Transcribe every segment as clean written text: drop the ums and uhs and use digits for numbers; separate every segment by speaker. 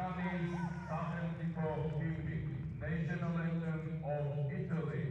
Speaker 1: Chinese Scientific Team, national anthem of Italy.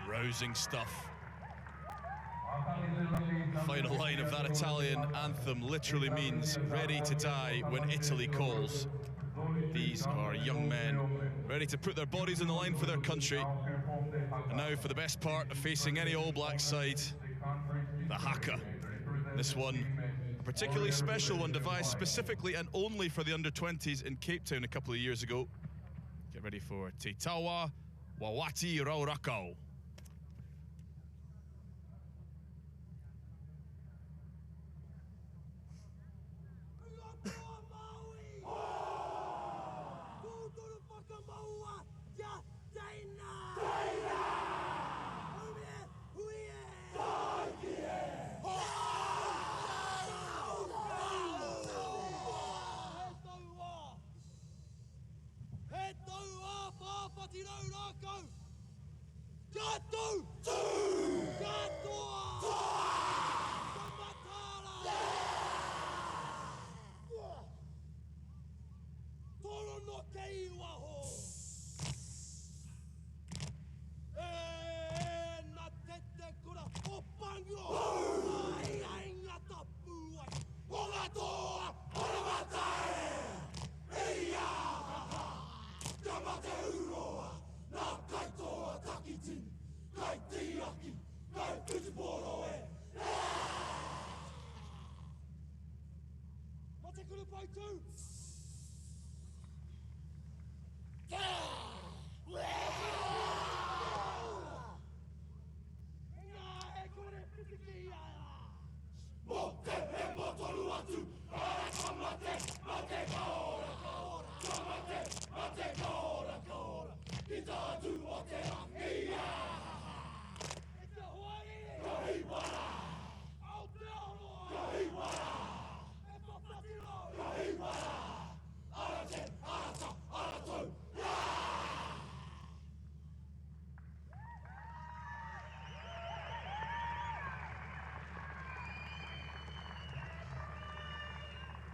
Speaker 2: Rousing stuff. Final line of that Italian anthem literally means ready to die when Italy calls. These are young men ready to put their bodies on the line for their country. And now for the best part of facing any All Black side, the haka. This one, a particularly special one devised specifically and only for the under-20s in Cape Town a couple of years ago. Get ready for Te Tawa Wawati Raurakau.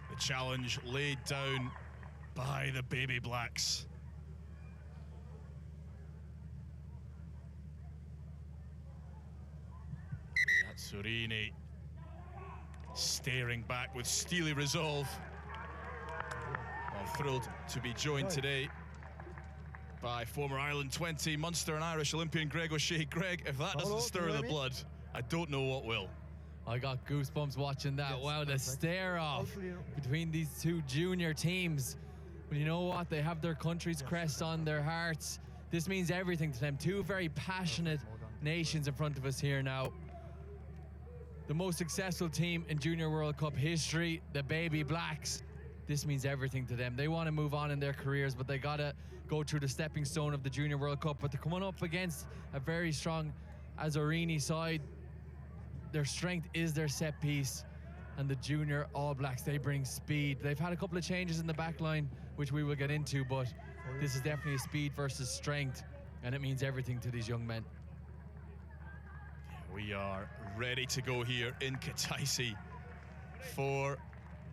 Speaker 2: The challenge laid down by the Baby Blacks. Yatsurini staring back with steely resolve. I'm thrilled to be joined today by former Ireland 20, Munster and Irish Olympian Greg O'Shea. Greg, if that doesn't stir the blood, I don't know what will.
Speaker 3: I got goosebumps watching that. Yes, wow, the stare-off between these two junior teams. But you know what? They have their country's crest on their hearts. This means everything to them. Two very passionate nations in front of us here now. The most successful team in Junior World Cup history, the Baby Blacks. this means everything to them. They want to move on in their careers, but they got to go through the stepping stone of the Junior World Cup. But they're coming up against a very strong Azzurrini side. Their strength is their set piece, and the Junior All Blacks, they bring speed. They've had a couple of changes in the back line, which we will get into, but this is definitely a speed versus strength, and it means everything to these young men.
Speaker 2: We are ready to go here in Kataisi for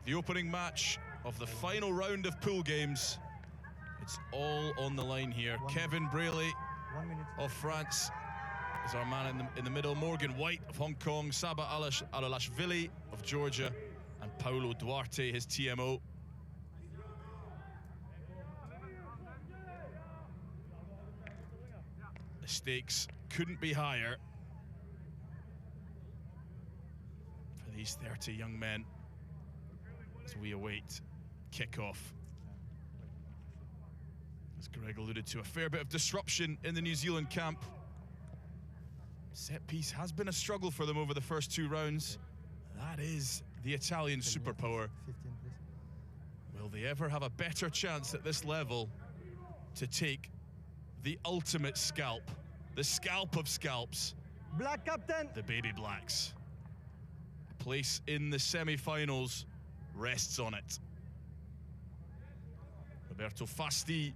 Speaker 2: the opening match of the final round of pool games. It's all on the line here. Kevin Braley of France is our man in the middle. Morgan White of Hong Kong, Saba Alalashvili of Georgia, and Paulo Duarte, his TMO. The stakes couldn't be higher for these 30 young men as we await kickoff. As Greg alluded to, a fair bit of disruption in the New Zealand camp. Set piece has been a struggle for them over the first 2 rounds. That is the Italian superpower. Will they ever have a better chance at this level to take the ultimate scalp, the scalp of scalps,
Speaker 4: Black captain,
Speaker 2: the Baby Blacks? A place in the semi-finals rests on it. Roberto Fasti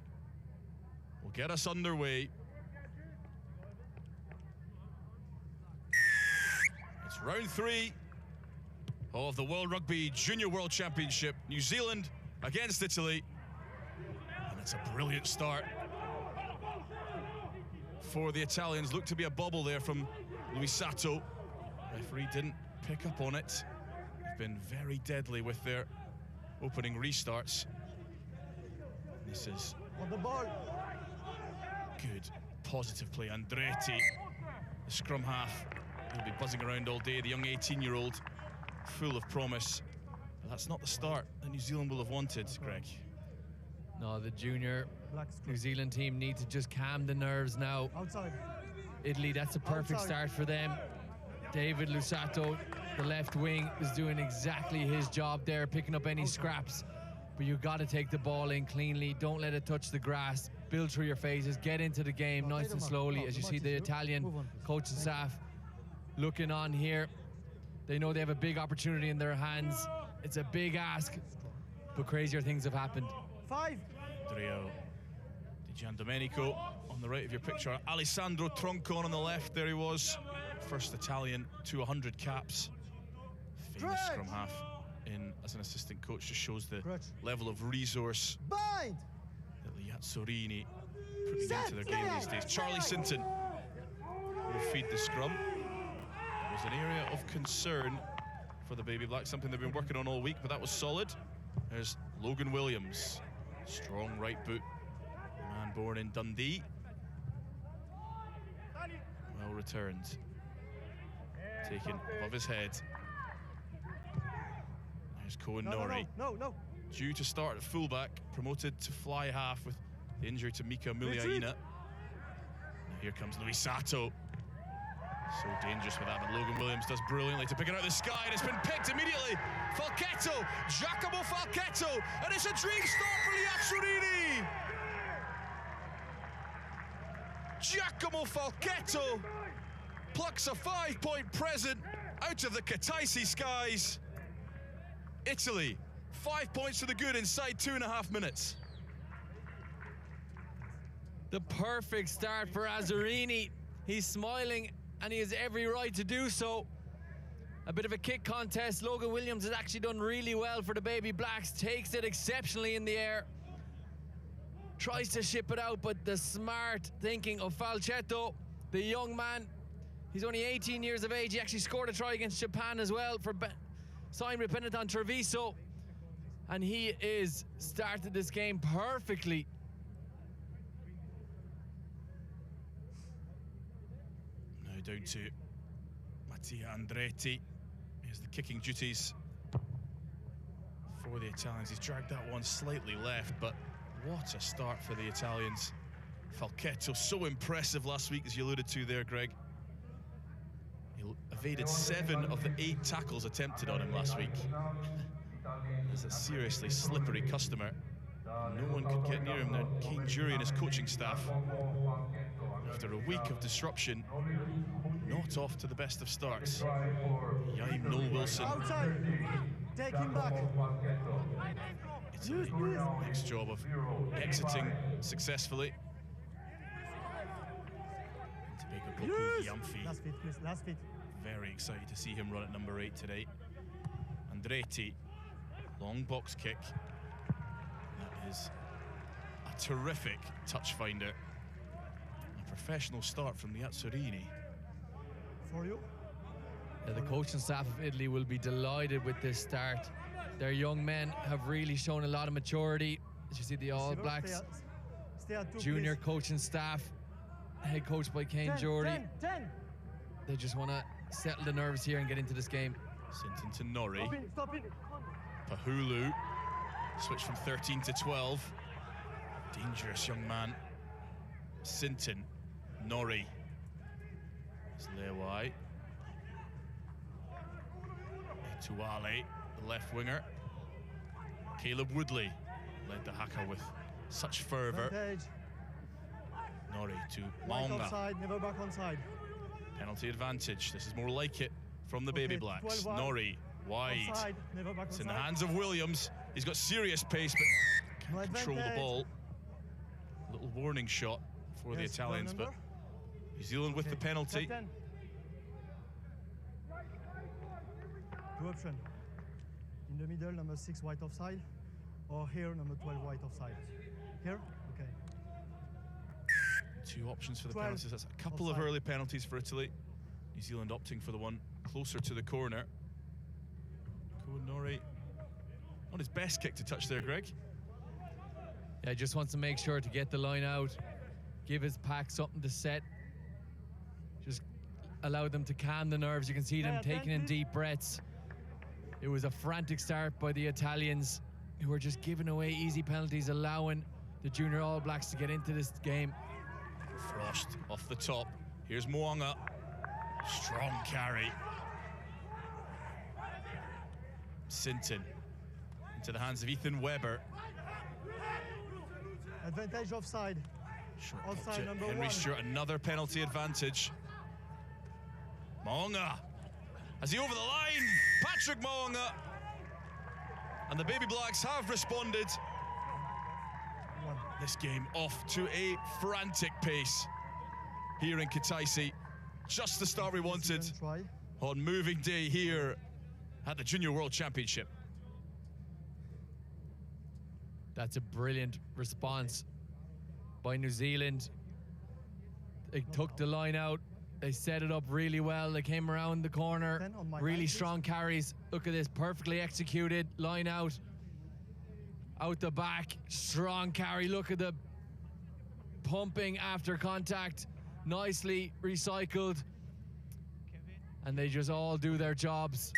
Speaker 2: will get us underway. It's round 3 of the World Rugby Junior World Championship. New Zealand against Italy. And it's a brilliant start for the Italians. Looked to be a bobble there from Luisato. Referee didn't pick up on it. They've been very deadly with their opening restarts. This is
Speaker 4: on the ball.
Speaker 2: Good, positive play. Andretti, the scrum half, he'll be buzzing around all day. The young 18-year-old, full of promise. But that's not the start that New Zealand will have wanted, Greg.
Speaker 3: No, the junior New Zealand team need to just calm the nerves now.
Speaker 4: Outside.
Speaker 3: Italy, that's a perfect start for them. David Lusato, the left wing, is doing exactly his job there, picking up any scraps. But you got to take the ball in cleanly. Don't let it touch the grass. Build through your phases. Get into the game nice and slowly. As you see the Italian coaching staff looking on here. They know they have a big opportunity in their hands. It's a big ask, but crazier things have happened.
Speaker 4: 5.
Speaker 2: Andrea Di Giandomenico on the right of your picture. Alessandro Troncon on the left. There he was. First Italian to 100 caps. Famous scrum half as an assistant coach. Just shows the level of resource that the Azzurrini putting into their game these days. Charlie Sinton will feed the scrum. It was an area of concern for the Baby Blacks, something they've been working on all week, but that was solid. There's Logan Williams, strong right boot, a man born in Dundee. Well returned, taken above his head. There's Cohen Norrie,
Speaker 4: No.
Speaker 2: due to start at fullback, promoted to fly half with the injury to Mika Muliaina. Now here comes Luisato. So dangerous with that, but Logan Williams does brilliantly to pick it out of the sky, and it's been picked immediately. Falchetto, Giacomo Falchetto, and it's a dream start for the Azzurrini. Giacomo Falchetto plucks a 5-point present out of the Kataisi skies. Italy, 5 points to the good inside 2.5 minutes.
Speaker 3: The perfect start for Azzurrini. He's smiling, and he has every right to do so. A bit of a kick contest. Logan Williams has actually done really well for the Baby Blacks. Takes it exceptionally in the air. Tries to ship it out, but the smart thinking of Falchetto, the young man, he's only 18 years of age. He actually scored a try against Japan as well for Simon Benetton Treviso. And he is started this game perfectly.
Speaker 2: Now down to Mattia Andretti. Here's the kicking duties for the Italians. He's dragged that one slightly left, but what a start for the Italians. Falchetto, so impressive last week, as you alluded to there, Greg. He evaded 7 of the 8 tackles attempted on him last week. is a seriously slippery customer. No one could get near him. The keen jury and his coaching staff, after a week of disruption, not off to the best of starts. Yaim Noel Wilson.
Speaker 4: Outside. Take him back.
Speaker 2: Italy, next job of exiting successfully.
Speaker 4: Last fit, please. Last fit.
Speaker 2: Very excited to see him run at number 8 today. Andretti, long box kick. That is a terrific touch finder. A professional start from the Azzurrini.
Speaker 4: For you.
Speaker 3: Yeah, the coaching staff of Italy will be delighted with this start. Their young men have really shown a lot of maturity. As you see, the All Blacks
Speaker 4: stay at 2,
Speaker 3: junior
Speaker 4: please.
Speaker 3: coaching staff, head coached by Kane Geordie.
Speaker 4: 10.
Speaker 3: They just want to settle the nerves here and get into this game.
Speaker 2: Sinton to Norrie.
Speaker 4: Stop it.
Speaker 2: Pahulu, switch from 13 to 12. Dangerous young man. Sinton, Norrie. It's Lewai. Tuale, the left winger. Caleb Woodley led the haka with such fervour.
Speaker 4: Advantage.
Speaker 2: Norrie to
Speaker 4: Right
Speaker 2: Maunga.
Speaker 4: offside, never back onside.
Speaker 2: Penalty advantage. This is more like it from the Baby Blacks.
Speaker 4: 12 wide.
Speaker 2: Norrie, wide.
Speaker 4: Offside, never back
Speaker 2: It's in
Speaker 4: onside.
Speaker 2: the hands of Williams. He's got serious pace, but
Speaker 4: No
Speaker 2: can't control the
Speaker 4: advantage.
Speaker 2: ball. Little warning shot for the
Speaker 4: Yes,
Speaker 2: Italians,
Speaker 4: number.
Speaker 2: but New Zealand with the penalty.
Speaker 4: Captain. 2 options. In the middle, number 6 white offside, or here, number 12 white offside. Here? Okay.
Speaker 2: 2 options for the
Speaker 4: 12
Speaker 2: penalties. That's a couple of
Speaker 4: offside.
Speaker 2: early penalties for Italy. New Zealand opting for the one closer to the corner. Koen Norrie, not his best kick to touch there, Greg.
Speaker 3: Yeah, just wants to make sure to get the line out, give his pack something to set, just allow them to calm the nerves. You can see them taking in deep breaths. It was a frantic start by the Italians, who were just giving away easy penalties, allowing the Junior All Blacks to get into this game.
Speaker 2: Frost off the top. Here's Moanga. Strong carry. Sinton into the hands of Ethan Webber.
Speaker 4: Advantage offside.
Speaker 2: Short
Speaker 4: Offside
Speaker 2: pop to
Speaker 4: number
Speaker 2: Henry
Speaker 4: 1.
Speaker 2: Stewart, another penalty advantage. Moanga. Has he over the line? Patrick Moanga. And the Baby Blacks have responded. This game off to a frantic pace here in Kataisi. Just the start we wanted
Speaker 4: Try.
Speaker 2: on moving day here at the Junior World Championship.
Speaker 3: That's a brilliant response by New Zealand. They took the line out. They set it up really well. They came around the corner.
Speaker 4: 10 on my
Speaker 3: Really
Speaker 4: line,
Speaker 3: strong carries. Look at this, perfectly executed. Line out. Out the back. Strong carry. Look at the pumping after contact. Nicely recycled. And they just all do their jobs.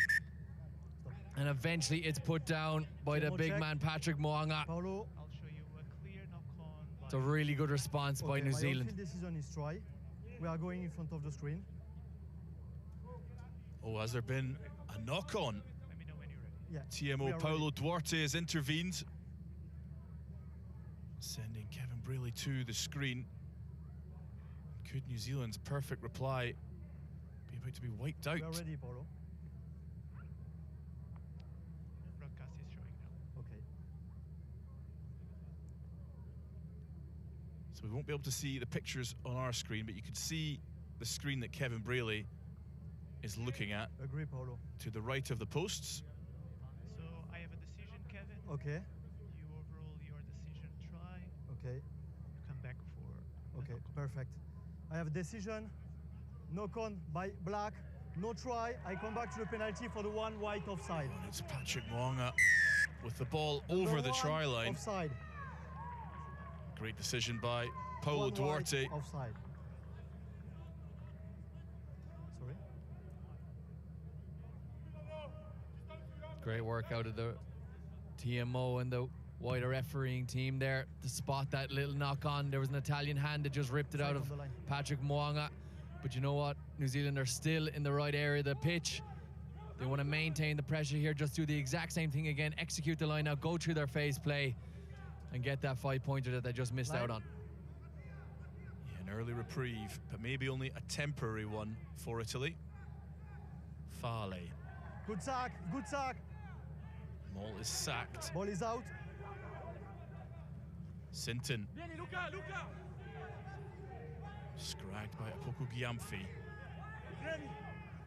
Speaker 3: And eventually it's put down by the big man Patrick Moanga.
Speaker 4: Paulo.
Speaker 5: I'll show you a clear knock-on.
Speaker 3: It's a really good response by New
Speaker 4: My
Speaker 3: Zealand.
Speaker 4: on-field decision is try. We are going in front of the screen.
Speaker 2: Oh, has there been a knock-on?
Speaker 5: Let me know when you're ready.
Speaker 4: Yeah. we
Speaker 2: TMO
Speaker 4: are
Speaker 2: Paulo
Speaker 4: ready.
Speaker 2: Duarte has intervened, sending Kevin Braley to the screen. Could New Zealand's perfect reply be about to be wiped out?
Speaker 4: We are ready, Paulo.
Speaker 5: Broadcast is showing now.
Speaker 4: Okay.
Speaker 2: So we won't be able to see the pictures on our screen, but you can see the screen that Kevin Braley is looking at
Speaker 4: Agree, Paulo.
Speaker 2: to the right of the posts.
Speaker 5: So I have a decision, Kevin.
Speaker 4: Okay.
Speaker 5: You overrule your decision. Try.
Speaker 4: Okay.
Speaker 5: You come back for.
Speaker 4: Okay. Perfect. I have a decision. Knock on by Black. No try. I come back to the penalty for the 1 white offside.
Speaker 2: And it's Patrick Moanga with the ball over the
Speaker 4: 1
Speaker 2: try line.
Speaker 4: Offside.
Speaker 2: Great decision by Paulo
Speaker 4: 1 white
Speaker 2: Duarte.
Speaker 4: Offside. Sorry.
Speaker 3: Great work out of the TMO and the wider refereeing team there to spot that little knock on. There was an Italian hand that just ripped it out
Speaker 4: Side
Speaker 3: of
Speaker 4: on the line.
Speaker 3: Patrick Moanga. But you know what? New Zealand are still in the right area of the pitch. They want to maintain the pressure here, just do the exact same thing again, execute the line out, go through their phase play, and get that 5-pointer that they just missed out on.
Speaker 2: Yeah, an early reprieve, but maybe only a temporary one for Italy. Fale.
Speaker 4: Good sack, good sack.
Speaker 2: Maul is sacked.
Speaker 4: Ball is out.
Speaker 2: Sinton. Scragged by Apoku Gyamfi.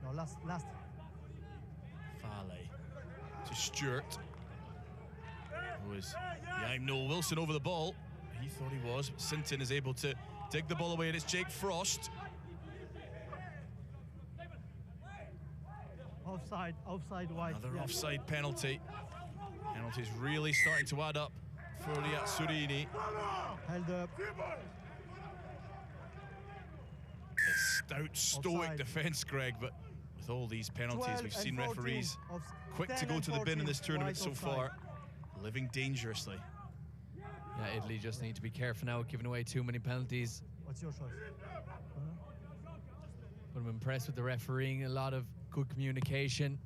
Speaker 4: No, last.
Speaker 2: Fale to Stewart. Who is behind Noel Wilson over the ball. He thought he was. Sinton is able to dig the ball away, and it's Jake Frost.
Speaker 4: Offside white.
Speaker 2: Another offside penalty. Penalties really starting to add up for the Azzurrini.
Speaker 4: Held up.
Speaker 2: It's stout, stoic
Speaker 4: Offside.
Speaker 2: defence, Greg, but with all these penalties, we've seen
Speaker 4: 14,
Speaker 2: referees quick to go to the bin in this tournament so far, living dangerously.
Speaker 3: Yeah, Italy just need to be careful now, giving away too many penalties.
Speaker 4: What's your choice?
Speaker 3: But I'm impressed with the refereeing, a lot of good communication.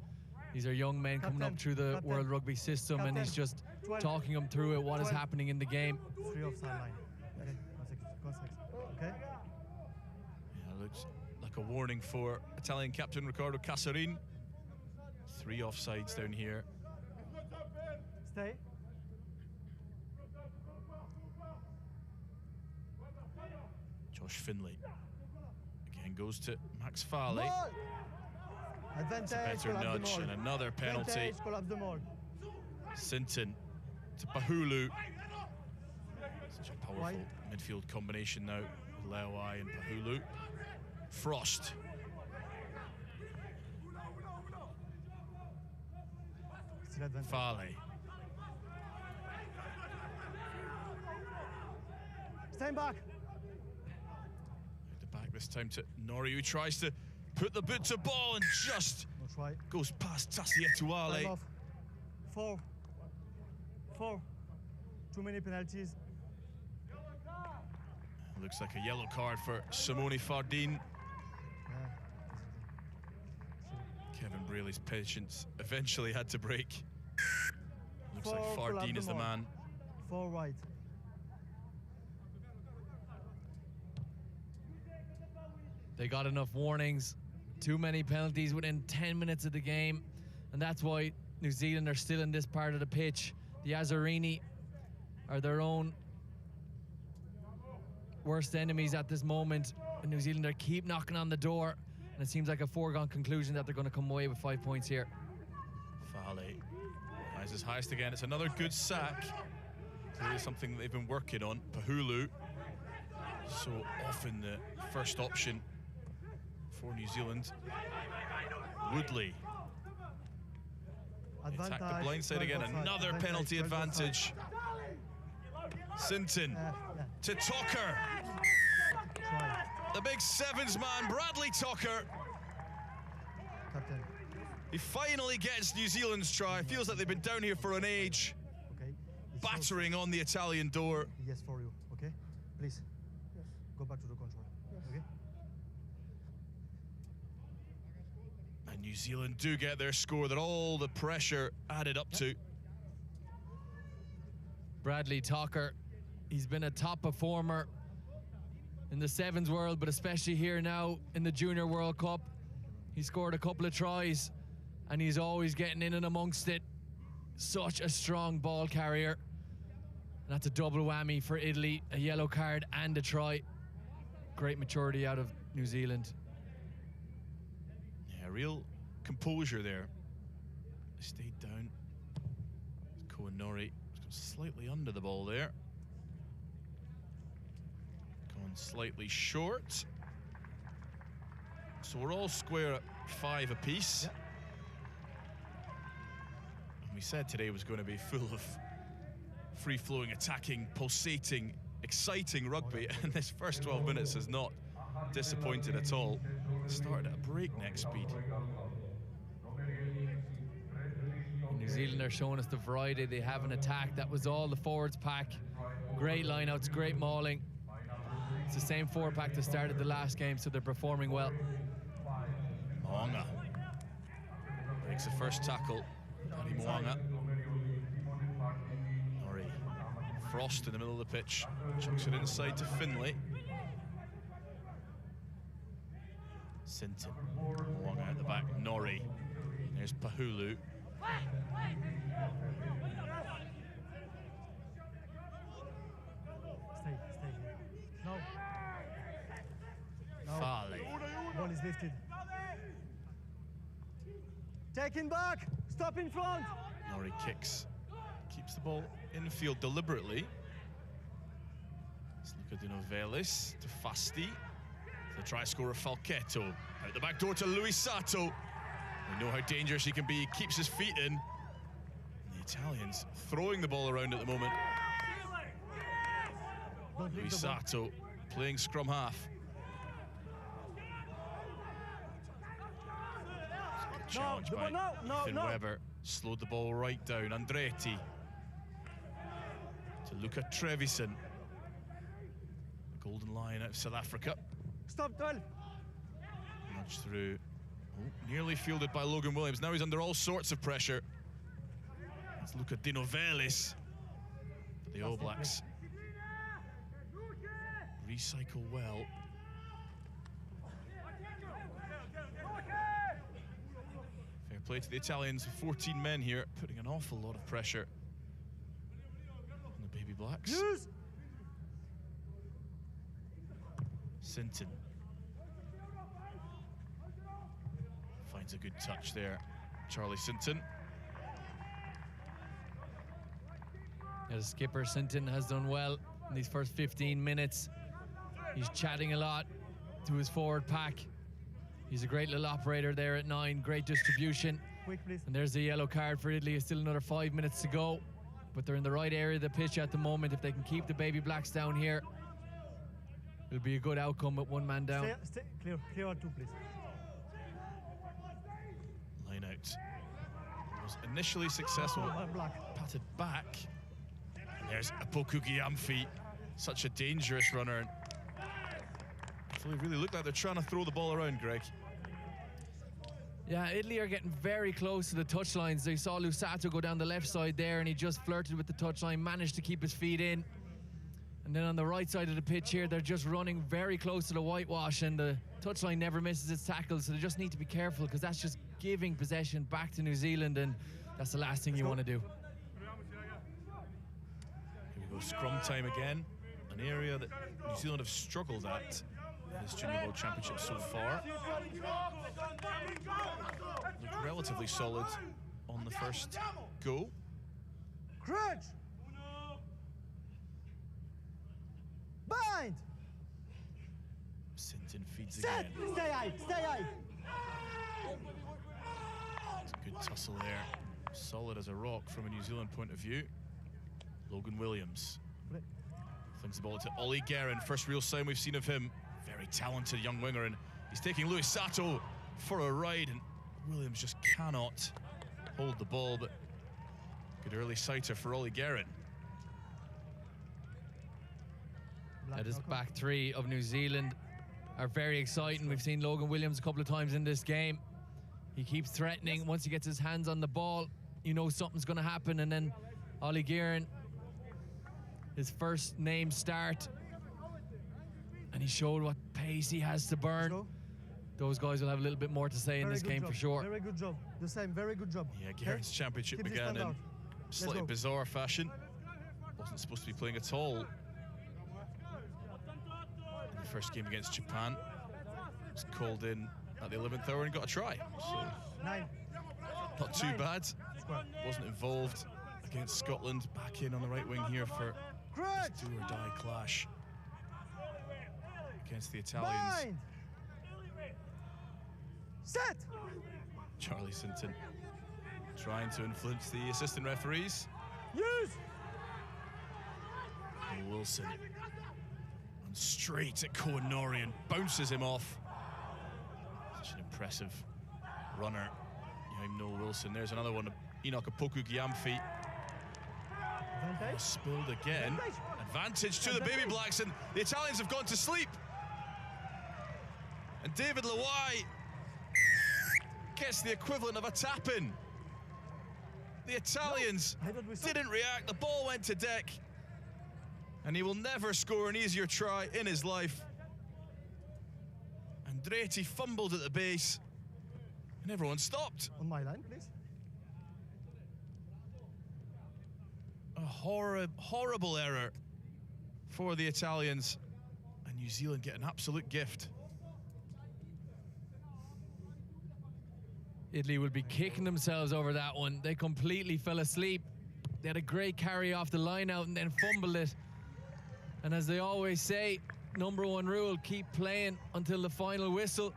Speaker 3: Ththese are young men coming up through the World Rugby system, and he's just talking them through it, what is happening in the game.
Speaker 4: 3 offside line. Okay, okay.
Speaker 2: Yeah, looks like a warning for Italian captain Riccardo Casarin. 3 offsides down here.
Speaker 4: Stay.
Speaker 2: Josh Finlay again goes to Max Fale.
Speaker 4: Advantage.
Speaker 2: It's a better nudge and another penalty.
Speaker 4: Advantage, collapse the maul.
Speaker 2: Sinton to Pahulu. Such a powerful
Speaker 4: Wide.
Speaker 2: midfield combination now. Leoi and Pahulu. Frost.
Speaker 4: Still advantage.
Speaker 2: Fale.
Speaker 4: Stand back.
Speaker 2: At the back this time to Nori, who tries to put the boot to ball and just
Speaker 4: No try.
Speaker 2: goes past
Speaker 4: Time
Speaker 2: Tassietuale.
Speaker 4: off. 4. Too many penalties.
Speaker 2: Looks like a yellow card for Simone Fardin. Kevin Braley's patience eventually had to break. Looks like Fardin is the man.
Speaker 4: 4 right.
Speaker 3: They got enough warnings, too many penalties within 10 minutes of the game, and that's why New Zealand are still in this part of the pitch. The Azzurrini are their own worst enemies at this moment, and New Zealand keep knocking on the door, and it seems like a foregone conclusion that they're going to come away with 5 points here.
Speaker 2: Fale rises highest again. It's another good sack. Clearly something that they've been working on. Pahulu, so often the first option for New Zealand. Woodley. Attack the blind side again. Another penalty advantage. Sinton to Tucker.
Speaker 4: Try.
Speaker 2: The big sevens man, Bradley Tucker.
Speaker 4: Captain.
Speaker 2: He finally gets New Zealand's try. Feels like they've been down here for an age.
Speaker 4: Okay. It's
Speaker 2: Battering on the Italian door.
Speaker 4: Yes, for you. Okay. Please. Yes. Go back to the control. Yes. Okay.
Speaker 2: And New Zealand do get their score that all the pressure added up to.
Speaker 3: Bradley Tucker, he's been a top performer in the sevens world, but especially here now in the Junior World Cup. He scored a couple of tries, and he's always getting in and amongst it. Such a strong ball carrier. And that's a double whammy for Italy, a yellow card and a try. Great maturity out of New Zealand.
Speaker 2: Yeah, real composure there. They stayed down. Cohen Nori slightly under the ball there. Going slightly short. So we're all square at 5 apiece.
Speaker 4: Yep.
Speaker 2: And we said today was going to be full of free-flowing, attacking, pulsating, exciting rugby, and this first 12 minutes has not disappointed at all. It started at a breakneck speed.
Speaker 3: New Zealand are showing us the variety they have in attack. That was all the forwards pack. Great lineouts, great mauling. It's the same forward pack that started the last game, so they're performing well.
Speaker 2: Maunga Makes the first tackle. Manumaua. Norrie. Frost in the middle of the pitch. Chucks it inside to Finlay. Sinton. Manumaua at the back. Norrie. There's Pahulu.
Speaker 4: Stay here. No.
Speaker 2: Farley.
Speaker 4: Ball is lifted. Taking back. Stop in front.
Speaker 2: Norrie kicks. Keeps the ball in field deliberately. Let's look at Dinovelis to Fasti. The try scorer Falchetto. Out the back door to Luisato. We know how dangerous he can be. He keeps his feet in. The Italians throwing the ball around at the moment. Luisato playing scrum half. Challenge by Ethan Webber. Slowed the ball right down. Andretti to Luca Trevisan. The golden lion out of South Africa.
Speaker 4: Stop, 12.
Speaker 2: Nudge through. Oh, nearly fielded by Logan Williams. Now he's under all sorts of pressure. Let's look at Dinovelis. The All Blacks recycle well. Fair play to the Italians. 14 men here, putting an awful lot of pressure on the Baby Blacks.
Speaker 4: Use.
Speaker 2: Sinton finds a good touch there. Charlie Sinton.
Speaker 3: Yeah, the skipper Sinton has done well in these first 15 minutes. He's chatting a lot to his forward pack. He's a great little operator there at 9. Great distribution.
Speaker 4: Quick, please.
Speaker 3: And there's the yellow card for Italy. It's still another 5 minutes to go, but they're in the right area of the pitch at the moment. If they can keep the Baby Blacks down here, it'll be a good outcome with one man down.
Speaker 4: Stay clear on 2, please.
Speaker 2: Line out. Was initially successful.
Speaker 4: Black.
Speaker 2: Patted back. And there's Apoku Gyamfi. Such a dangerous runner. It really looked like they're trying to throw the ball around, Greg.
Speaker 3: Yeah, Italy are getting very close to the touchlines. They saw Lusato go down the left side there, and he just flirted with the touchline, managed to keep his feet in. And then on the right side of the pitch here, they're just running very close to the whitewash, and the touchline never misses its tackle, so they just need to be careful, because that's just giving possession back to New Zealand, and that's the last thing you want to do.
Speaker 2: Here we go, scrum time again. An area that New Zealand have struggled at in this Junior World Championship so far. Looked relatively solid on the first go.
Speaker 4: Crunch. Bind.
Speaker 2: Sinton feeds
Speaker 4: Set.
Speaker 2: again.
Speaker 4: Stay high. Stay high.
Speaker 2: It's a good tussle there. Solid as a rock from a New Zealand point of view. Logan Williams flings the ball to Ollie Guerin. First real sign we've seen of him. Very talented young winger, and he's taking Luisato for a ride, and Williams just cannot hold the ball, but good early sighter for Ollie Guerin.
Speaker 3: That is back three of New Zealand are very exciting. We've seen Logan Williams a couple of times in this game. He keeps threatening. Once he gets his hands on the ball, you know something's going to happen. And then Ollie Guerin, his first name start, and he showed what pace he has to burn. Those guys will have a little bit more to say in this game for sure.
Speaker 4: Very good job. The same, very good job.
Speaker 2: Yeah, Guerin's championship began in slightly bizarre fashion. Wasn't supposed to be playing at all in the first game against Japan. Was called in at the 11th hour and got a try. So not too bad. Wasn't involved against Scotland. Back in on the right wing here for this do-or-die clash against the Italians.
Speaker 4: Set.
Speaker 2: Charlie Sinton trying to influence the assistant referees.
Speaker 4: Use.
Speaker 2: And Wilson and straight at Cohen Norrie and bounces him off. Such an impressive runner. Noel Wilson. There's another one. Enoch Apoku Gyamfi. Spilled again. Advantage to the Baby Blacks, and the Italians have gone to sleep. And David Lawai gets the equivalent of a tap-in. The Italians didn't react, the ball went to deck, and he will never score an easier try in his life. Andretti fumbled at the base, and everyone stopped.
Speaker 4: On my line, please.
Speaker 2: A horrible error for the Italians, and New Zealand get an absolute gift.
Speaker 3: Italy will be kicking themselves over that one. They completely fell asleep. They had a great carry off the line out and then fumbled it. And as they always say, number one rule, keep playing until the final whistle.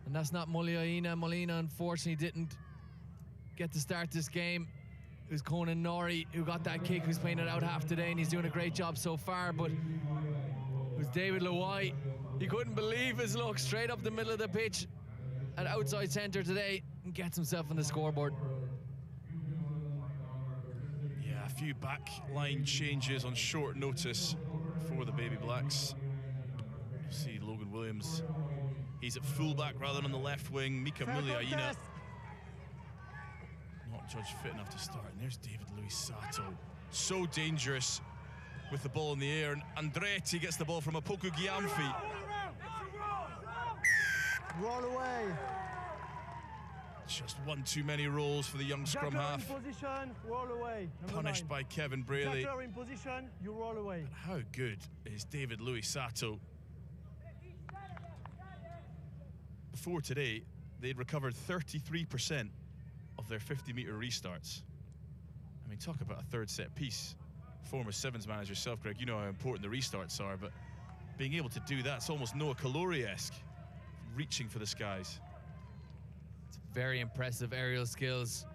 Speaker 3: And that's not Molina. Molina unfortunately didn't get to start this game. It was Conan Norrie who got that kick, who's playing it out half today, and he's doing a great job so far. But it was David Luai. He couldn't believe his luck, straight up the middle of the pitch at outside centre today, and gets himself on the scoreboard.
Speaker 2: Yeah, a few back line changes on short notice for the Baby Blacks. You see Logan Williams, he's at fullback rather than on the left wing. Mika Muliaina not judged fit enough to start. And there's David Luis Sato, so dangerous with the ball in the air, and Andretti gets the ball from Apoku Giamfi.
Speaker 4: Roll away.
Speaker 2: Just one too many rolls for the young scrum half.
Speaker 4: In position, roll away.
Speaker 2: Punished by Kevin Braley.
Speaker 4: Jackler in position, you roll away.
Speaker 2: How good is David Luis Sato? Before today, they'd recovered 33% of their 50-meter restarts. I mean, talk about a third set piece. Former Sevens man as yourself, Greg, you know how important the restarts are, but being able to do that, it's almost Noah Kalori-esque, reaching for the skies.
Speaker 3: It's very impressive aerial skills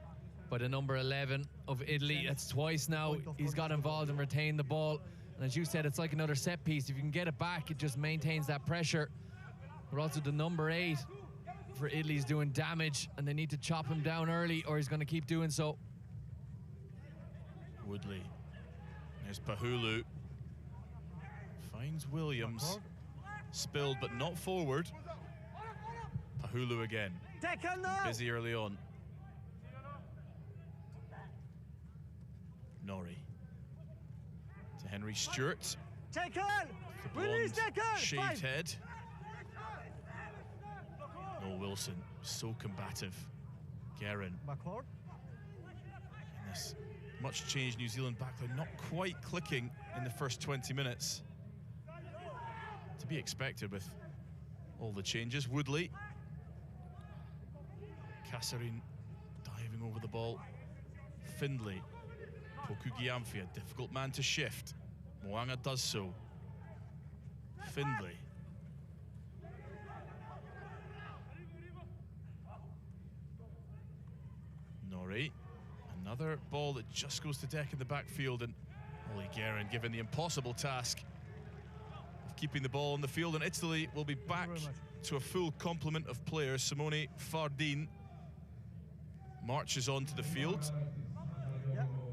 Speaker 3: by the number 11 of Italy. That's twice now he's got involved and retained the ball. And as you said, it's like another set piece. If you can get it back, it just maintains that pressure. But also the number 8 for Italy's doing damage, and they need to chop him down early or he's going to keep doing so.
Speaker 2: Woodley. There's Pahulu. Finds Williams. Spilled but not forward. Pahulu again. Busy early on. Norrie. To Henry Stewart. The blonde, shaved head. Noel Wilson, so combative. Guerin.
Speaker 4: Backward.
Speaker 2: And this much changed New Zealand backline, not quite clicking in the first 20 minutes. To be expected with all the changes. Woodley. Kasserine diving over the ball. Findlay. Poku Giamfi, a difficult man to shift. Moanga does so. Findlay. Norrie. Another ball that just goes to deck in the backfield, and Ollie Guerin given the impossible task of keeping the ball on the field, and Italy will be back to a full complement of players. Simone Fardin marches onto the field.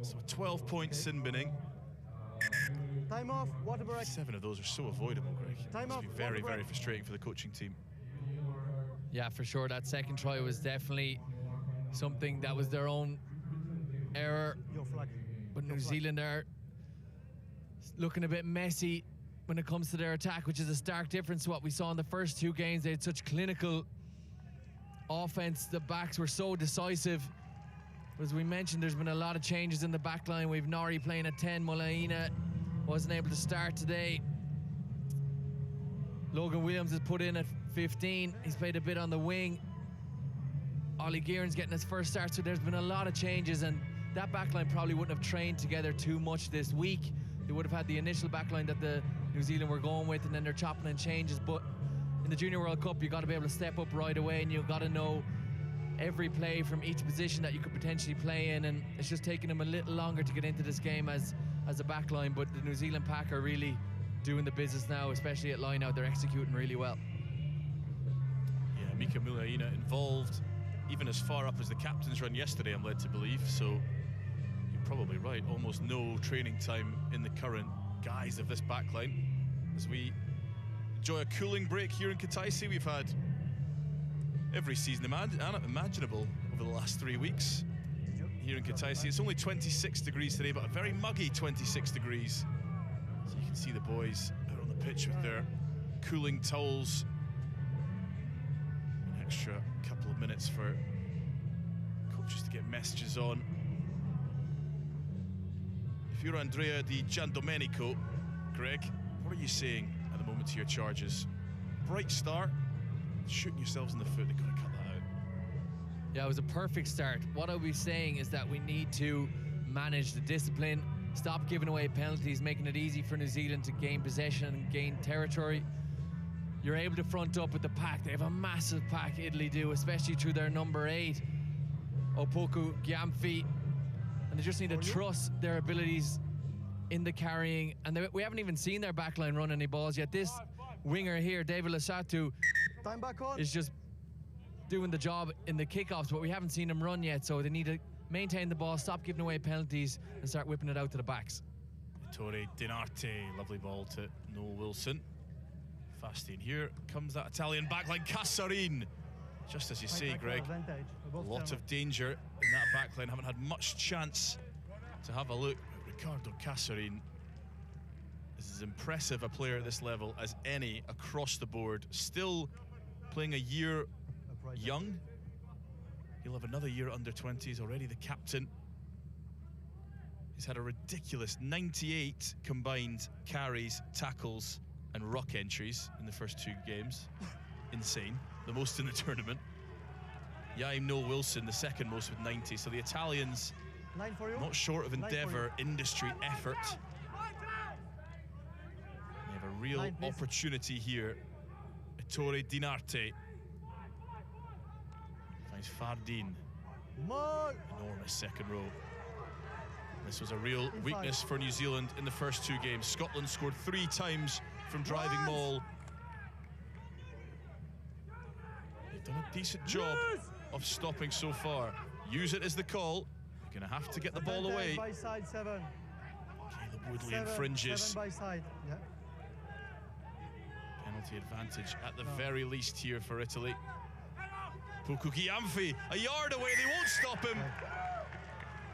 Speaker 2: So a 12-point sin binning.
Speaker 4: Time off, water break.
Speaker 2: 7 of those are so avoidable, Greg.
Speaker 4: Time off,
Speaker 2: be very, very frustrating for the coaching team.
Speaker 3: Yeah, for sure. That second try was definitely something that was their own error.
Speaker 4: Your flag.
Speaker 3: But New Zealand are looking a bit messy when it comes to their attack, which is a stark difference to what we saw in the first 2 games. They had such clinical offense. The backs were so decisive. As we mentioned, there's been a lot of changes in the back line. We've Norrie playing at 10. Molina wasn't able to start today. Logan Williams is put in at 15. He's played a bit on the wing. Ollie Guerin's getting his first start, so there's been a lot of changes, and that backline probably wouldn't have trained together too much this week. They would have had the initial backline that the New Zealand were going with, and then they're chopping and changes. But in the Junior World Cup, you've got to be able to step up right away, and you've got to know every play from each position that you could potentially play in, and it's just taking them a little longer to get into this game as a backline. But the New Zealand pack are really doing the business now, especially at line out. They're executing really well.
Speaker 2: Yeah, Mika Muliaina involved even as far up as the captain's run yesterday, I'm led to believe. So you're probably right, almost no training time in the current guise of this backline. As we enjoy a cooling break here in Kataisi, we've had every season imaginable over the last 3 weeks here in Kutaisi. It's only 26 degrees today, but a very muggy 26 degrees. So you can see the boys out on the pitch with their cooling towels. An extra couple of minutes for coaches to get messages on. If you're Andrea Di Giandomenico, Greg, what are you saying at the moment to your charges? Bright start, shooting yourselves in the foot. They've got to cut that out.
Speaker 3: Yeah, it was a perfect start. What I'll be saying is that we need to manage the discipline, stop giving away penalties, making it easy for New Zealand to gain possession and gain territory. You're able to front up with the pack. They have a massive pack, Italy do, especially through their number 8, Opoku Gyamfi. And they just need to trust their abilities in the carrying. And we haven't even seen their backline run any balls yet. This winger here, David Lasatu, is just doing the job in the kickoffs, but we haven't seen him run yet, so they need to maintain the ball, stop giving away penalties, and start whipping it out to the backs.
Speaker 2: Ettore Dinarte, lovely ball to Noel Wilson. Fast in here comes that Italian backline, Casarin. Just as you say, Greg, a lot of danger in that backline. Haven't had much chance to have a look at Ricardo Casarin. This is as impressive a player at this level as any across the board. Still playing a year young. He'll have another year under 20s, already the captain. He's had a ridiculous 98 combined carries, tackles, and ruck entries in the first 2 games. Insane. The most in the tournament. Yaim Noel Wilson, the second most with 90. So the Italians, not short of endeavour, industry, effort. They have a real opportunity here. Ettore Dinarte finds Fardin. Enormous second row. This was a real weakness for New Zealand in the first 2 games. Scotland scored 3 times from driving maul. They've done a decent job of stopping so far. Use it as the call. You're going to have to get the ball away. Caleb Woodley infringes. Penalty advantage at the very least here for Italy. Opoku Gyamfi, a yard away, they won't stop him.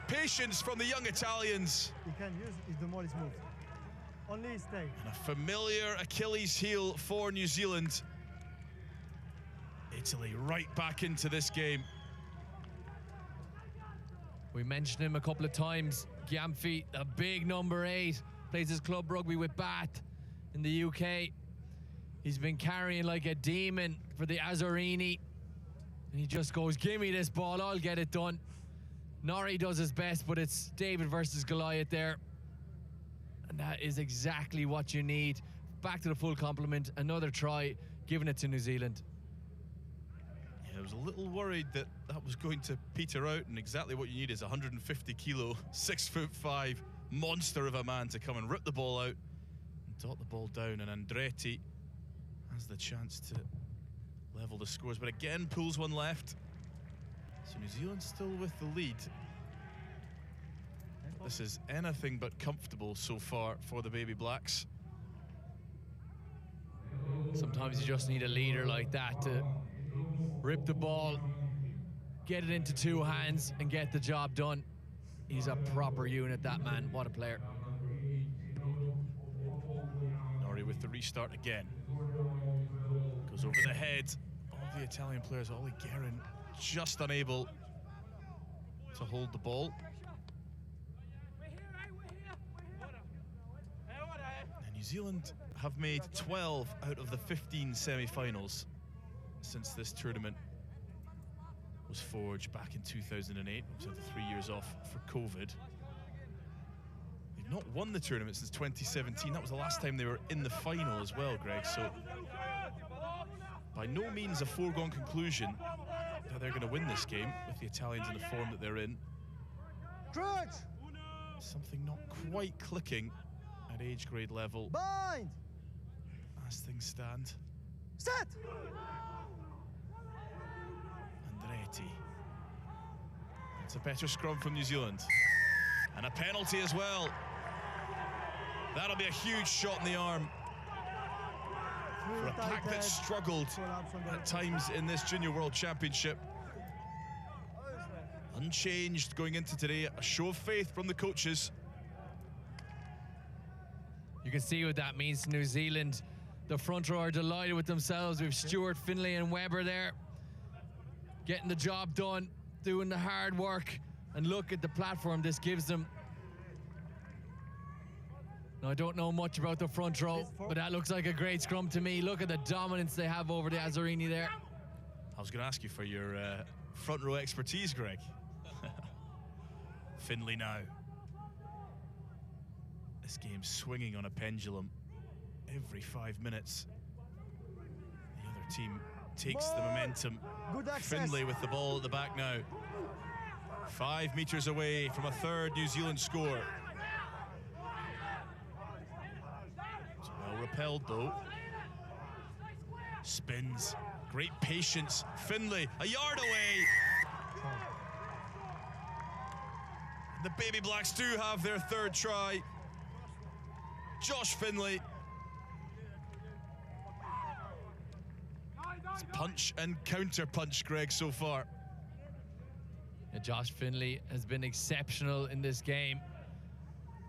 Speaker 2: Patience from the young Italians.
Speaker 4: He can use if the ball is moved. Only stay.
Speaker 2: And a familiar Achilles heel for New Zealand. Italy right back into this game.
Speaker 3: We mentioned him a couple of times. Gyamfi, the big number 8, plays his club rugby with Bath in the UK. He's been carrying like a demon for the Azzurrini. And he just goes, give me this ball, I'll get it done. Norrie does his best, but it's David versus Goliath there. And that is exactly what you need. Back to the full complement, another try, giving it to New Zealand.
Speaker 2: Yeah, I was a little worried that that was going to peter out, and exactly what you need is a 150 kilo, 6'5" monster of a man to come and rip the ball out and dot the ball down, and Andretti has the chance to level the scores, but again pulls one left. So New Zealand still with the lead. This is anything but comfortable so far for the Baby Blacks.
Speaker 3: Sometimes you just need a leader like that to rip the ball, get it into 2 hands, and get the job done. He's a proper unit, that man. What a player.
Speaker 2: Norrie with the restart again. Goes over the head of the Italian players. Ollie Guerin just unable to hold the ball. And New Zealand have made 12 out of the 15 semi-finals since this tournament was forged back in 2008. Obviously had 3 years off for COVID. They've not won the tournament since 2017. That was the last time they were in the final as well, Greg. So by no means a foregone conclusion that they're going to win this game with the Italians in the form that they're in. Something not quite clicking at age grade level.
Speaker 4: Bind!
Speaker 2: As things stand.
Speaker 4: Set!
Speaker 2: Andretti. It's a better scrum from New Zealand. And a penalty as well. That'll be a huge shot in the arm for a pack that struggled at times in this Junior World Championship. Unchanged going into today, a show of faith from the coaches.
Speaker 3: You can see what that means to New Zealand. The front row are delighted with themselves. We've Stewart, Finlay and Webber there, getting the job done, doing the hard work. And look at the platform this gives them. Now, I don't know much about the front row, but that looks like a great scrum to me. Look at the dominance they have over the Azzurrini there.
Speaker 2: I was going to ask you for your front row expertise, Greg. Finlay now. This game's swinging on a pendulum every 5 minutes. The other team takes the momentum. Finlay with the ball at the back now. 5 meters away from a third New Zealand score. It's well repelled though. Spins, great patience. Finlay, a yard away. The Baby Blacks do have their third try. Josh Finlay. It's punch and counter punch, Greg, so far.
Speaker 3: Yeah, Josh Finlay has been exceptional in this game.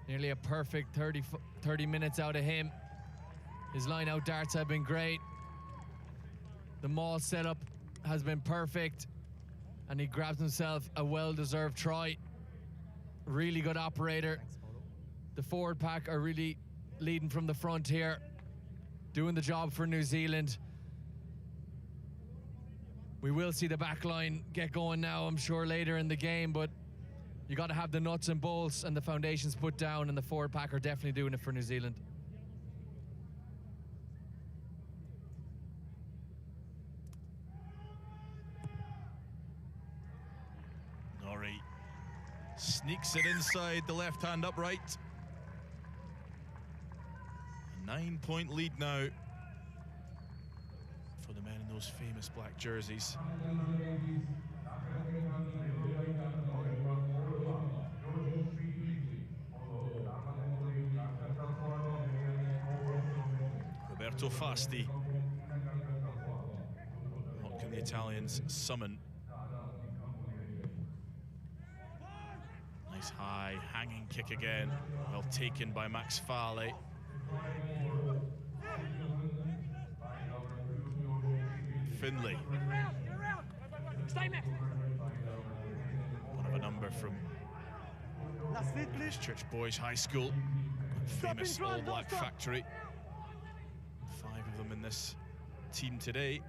Speaker 3: Nearly a perfect 30 minutes out of him. His line-out darts have been great. The maul setup has been perfect. And he grabs himself a well-deserved try. Really good operator. The forward pack are really leading from the front here, doing the job for New Zealand. We will see the back line get going now, I'm sure, later in the game, but you got to have the nuts and bolts and the foundations put down, and the forward pack are definitely doing it for New Zealand.
Speaker 2: Norrie sneaks it inside the left-hand upright. A 9-point lead now for the men in those famous black jerseys. Roberto Fasti. What can the Italians summon? Nice high hanging kick again, well taken by Max Fale. Finlay. One of a number from Church Boys High School, famous All Black factory. 5 of them in this team today.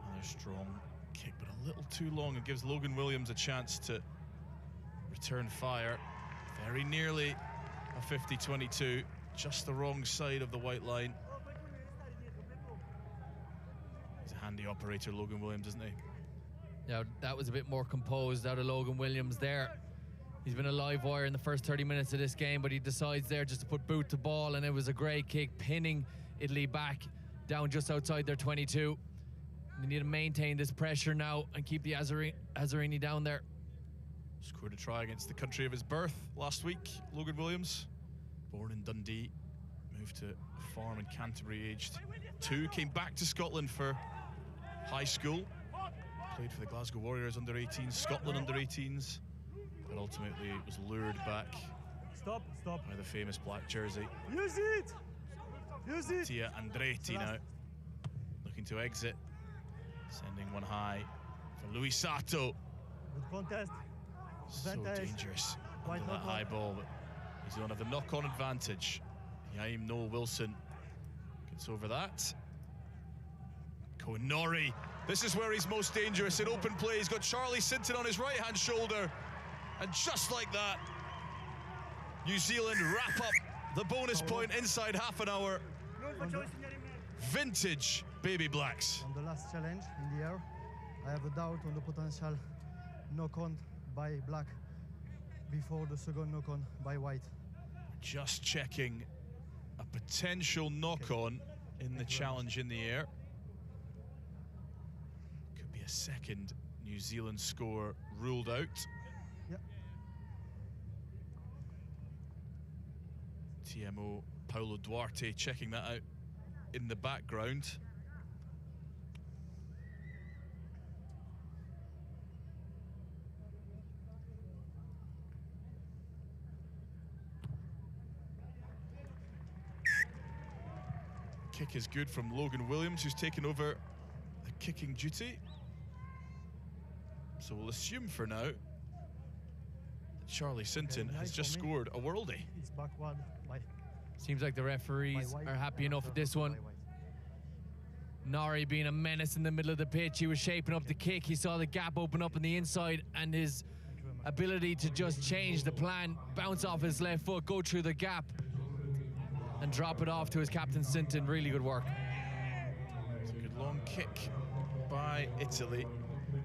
Speaker 2: Another strong kick, but a little too long. It gives Logan Williams a chance to return fire. Very nearly a 50-22, just the wrong side of the white line. He's a handy operator, Logan Williams, isn't he?
Speaker 3: Yeah, that was a bit more composed out of Logan Williams there. He's been a live wire in the first 30 minutes of this game, but he decides there just to put boot to ball, and it was a great kick, pinning Italy back down just outside their 22. They need to maintain this pressure now and keep the Azzurrini down there.
Speaker 2: Scored a try against the country of his birth last week, Logan Williams. Born in Dundee, moved to a farm in Canterbury aged 2, came back to Scotland for high school, played for the Glasgow Warriors under-18s, Scotland under-18s, but ultimately was lured back by the famous black jersey.
Speaker 4: Use it! Use it!
Speaker 2: Tia Andretti now looking to exit, sending one high for Louis Sato.
Speaker 4: Good contest.
Speaker 2: So dangerous under that high ball, but he's going to have the knock-on advantage. Yaim Noel Wilson gets over that. Cohen Norrie, this is where he's most dangerous in open play. He's got Charlie Sinton on his right-hand shoulder, and just like that, New Zealand wrap up the bonus point inside half an hour. Vintage Baby Blacks.
Speaker 4: On the last challenge in the air, I have a doubt on the potential knock-on by black before the second knock-on by white.
Speaker 2: Just checking a potential knock-on in the challenge in the air. Could be a second New Zealand score ruled out.
Speaker 4: Yeah.
Speaker 2: TMO Paulo Duarte checking that out in the background. Kick is good from Logan Williams, who's taken over the kicking duty. So we'll assume for now that Charlie Sinton has just scored a worldie.
Speaker 4: It's backward.
Speaker 3: Seems like the referees are happy enough with this one. Nori being a menace in the middle of the pitch. He was shaping up the kick. He saw the gap open up on the inside, and his ability to just change the plan, bounce off his left foot, go through the gap, and drop it off to his captain Sinton. Really good work.
Speaker 2: It's a good long kick by Italy.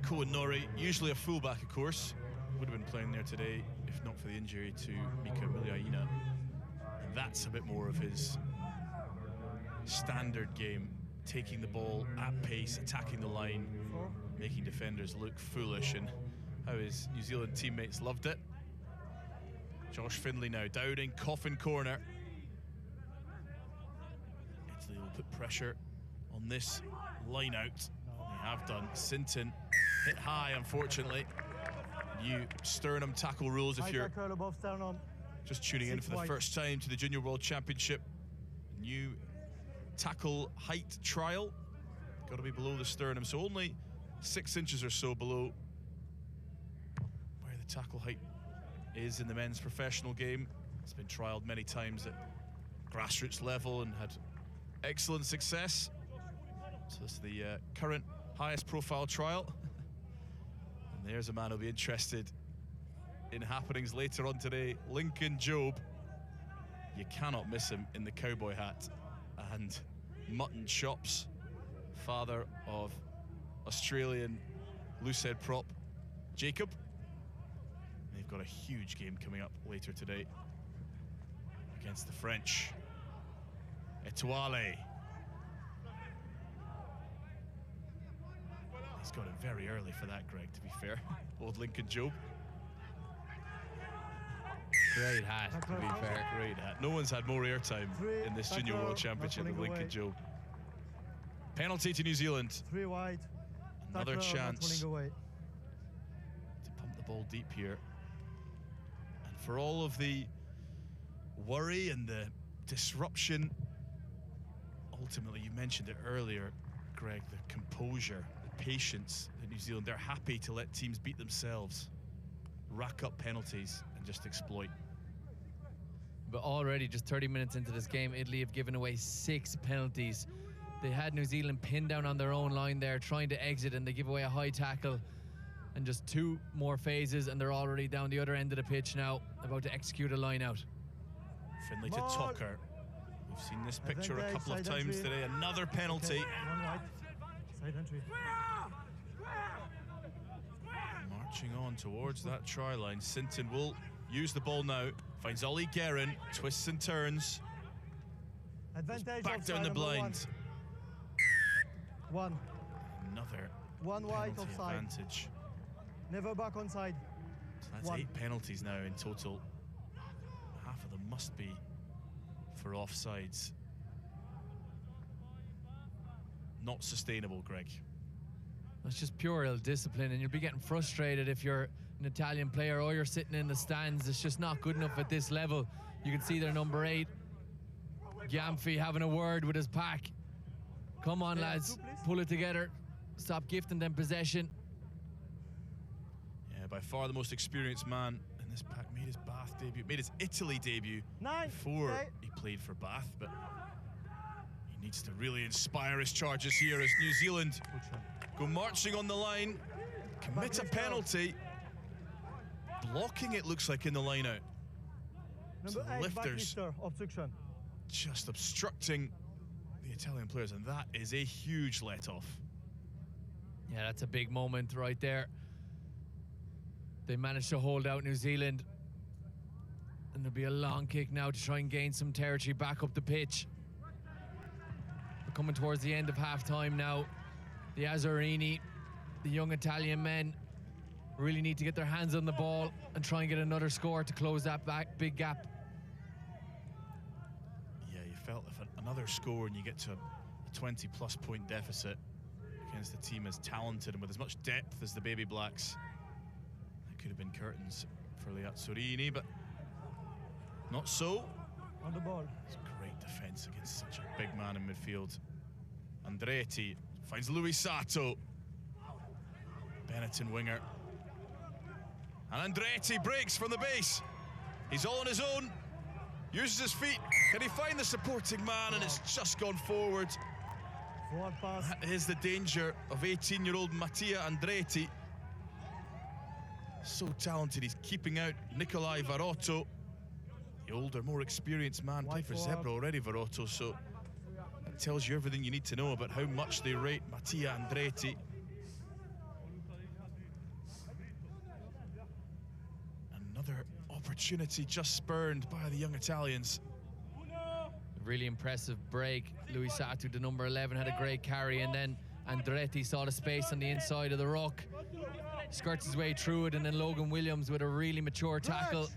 Speaker 2: Koen Nori, usually a fullback, of course, would have been playing there today if not for the injury to Mika Miliaina. And that's a bit more of his standard game, taking the ball at pace, attacking the line, making defenders look foolish, and how his New Zealand teammates loved it. Josh Findlay now down in coffin corner. Italy will put pressure on this line out. They have done. Sinton hit high, unfortunately. New sternum tackle rules if you're just tuning in for the first time to the Junior World Championship. New tackle height trial. Got to be below the sternum, so only 6 inches or so below where the tackle height is in the men's professional game. It's been trialed many times at grassroots level and had excellent success. So this is the current highest profile trial. And there's a man who'll be interested in happenings later on today, Lincoln Jobe. You cannot miss him in the cowboy hat and mutton chops, father of Australian loosehead prop Jacob. They've got a huge game coming up later today against the French. Etoile. He's got it very early for that, Greg, to be fair. Old Lincoln Jobe.
Speaker 3: Great hat, to be fair.
Speaker 2: Great hat. No one's had more airtime in this Junior World Championship than Lincoln Jobe. Penalty to New Zealand.
Speaker 4: 3 wide.
Speaker 2: Another chance to
Speaker 4: away.
Speaker 2: pump the ball deep here. And for all of the worry and the disruption, ultimately, you mentioned it earlier, Greg, the composure, the patience that New Zealand, they're happy to let teams beat themselves, rack up penalties and just exploit.
Speaker 3: But already, just 30 minutes into this game, Italy have given away 6 penalties. They had New Zealand pinned down on their own line there, trying to exit, and they give away a high tackle. And just 2 more phases, and they're already down the other end of the pitch now, about to execute a line out.
Speaker 2: Finlay to Tucker. We've seen this picture a couple of times today. Another penalty.
Speaker 4: Side entry.
Speaker 2: Marching on towards that try line. Sinton will use the ball now. Finds Ollie Guerin, twists and turns.
Speaker 4: Advantage
Speaker 2: Back down the blind.
Speaker 4: One.
Speaker 2: Another
Speaker 4: Wide
Speaker 2: penalty
Speaker 4: offside.
Speaker 2: advantage.
Speaker 4: Never back onside.
Speaker 2: So that's 8 penalties now in total. Half of them must be for offsides. Not sustainable, Greg.
Speaker 3: That's just pure ill discipline, and you'll be getting frustrated if you're an Italian player or you're sitting in the stands. It's just not good enough at this level. You can see their number 8, Gyamfi, having a word with his pack. Come on, lads, pull it together. Stop gifting them possession.
Speaker 2: Yeah, by far the most experienced man in this pack. Made his Bath debut, made his Italy debut before he played for Bath, but he needs to really inspire his charges here as New Zealand go marching on the line, commit a penalty. Blocking it, looks like, in the line out.
Speaker 4: Number 8,
Speaker 2: lifters
Speaker 4: obstruction.
Speaker 2: just obstructing the Italian players, and that is a huge let-off.
Speaker 3: Yeah, that's a big moment right there. They managed to hold out New Zealand. And there'll be a long kick now to try and gain some territory back up the pitch. We're coming towards the end of half-time now. The Azzurrini, the young Italian men, really need to get their hands on the ball and try and get another score to close that big gap.
Speaker 2: felt if another score and you get to a 20-plus point deficit against a team as talented and with as much depth as the Baby Blacks, it could have been curtains for the Azzurrini, but not so.
Speaker 4: On the ball.
Speaker 2: It's great defense against such a big man in midfield. Andretti finds Louis Sato. Benetton winger. And Andretti breaks from the base. He's all on his own. Uses his feet. Can he find the supporting man? And it's just gone forward.
Speaker 4: Forward pass.
Speaker 2: That is the danger of 18-year-old Mattia Andretti. So talented. He's keeping out Nicolai Varotto. The older, more experienced man. Played for Zebra already, Varotto. So that tells you everything you need to know about how much they rate Mattia Andretti. Another opportunity just spurned by the young Italians.
Speaker 3: Really impressive break. Louis Sato, the number 11, had a great carry, and then Andretti saw the space on the inside of the ruck, skirts his way through it, and then Logan Williams with a really mature tackle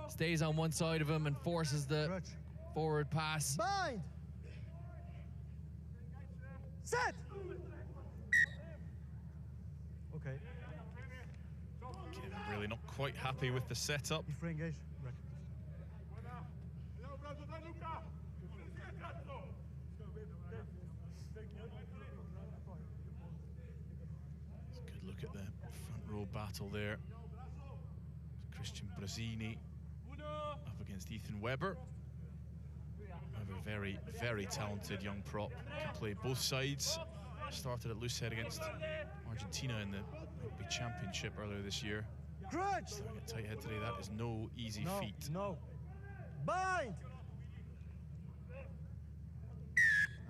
Speaker 3: stays on one side of him and forces the forward pass.
Speaker 4: Bind. Set. Okay.
Speaker 2: Kevin really not quite happy with the setup.
Speaker 4: If we engage.
Speaker 2: Good look at the front row battle there. Christian Brazzini up against Ethan Weber. Weber, very, very talented young prop. Can play both sides. Started at loosehead against Argentina in the Rugby Championship earlier this year. Starting at tight head today, that is no easy feat.
Speaker 4: No. Bind.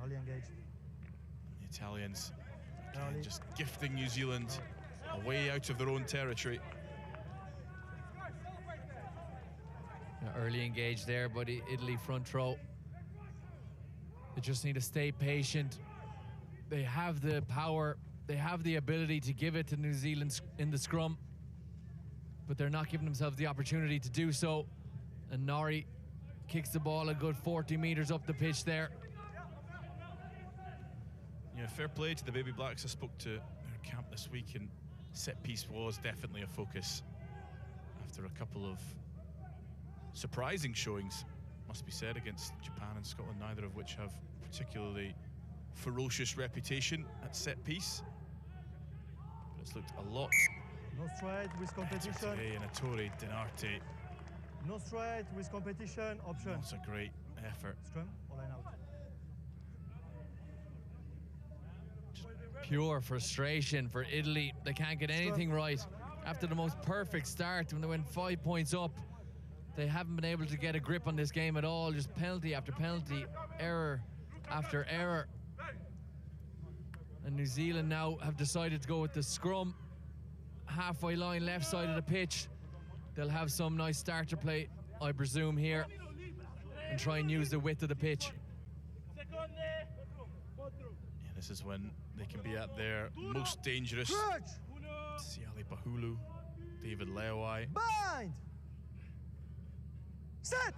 Speaker 4: Early engage.
Speaker 2: The Italians again, just gifting New Zealand a way out of their own territory.
Speaker 3: Early engage there, but Italy front row. They just need to stay patient. They have the power, they have the ability to give it to New Zealand in the scrum, but they're not giving themselves the opportunity to do so. And Norrie kicks the ball a good 40 meters up the pitch there.
Speaker 2: Yeah, fair play to the Baby Blacks. I spoke to their camp this week, and set piece was definitely a focus after a couple of surprising showings, must be said, against Japan and Scotland, neither of which have particularly ferocious reputation at set piece. But it's looked a lot
Speaker 4: No straight with competition.
Speaker 2: today in Ettore Denarte.
Speaker 4: No straight with competition. Option.
Speaker 2: Not a great effort.
Speaker 4: Scrum or line out.
Speaker 3: Pure frustration for Italy. They can't get anything right. After the most perfect start, when they went 5 points up, they haven't been able to get a grip on this game at all. Just penalty after penalty, error after error. And New Zealand now have decided to go with the scrum. Halfway line, left side of the pitch. They'll have some nice starter play, I presume, here, and try and use the width of the pitch.
Speaker 2: Yeah, this is when they can be at their most dangerous. Siali Bahulu, David Leawai.
Speaker 4: Bind. Set.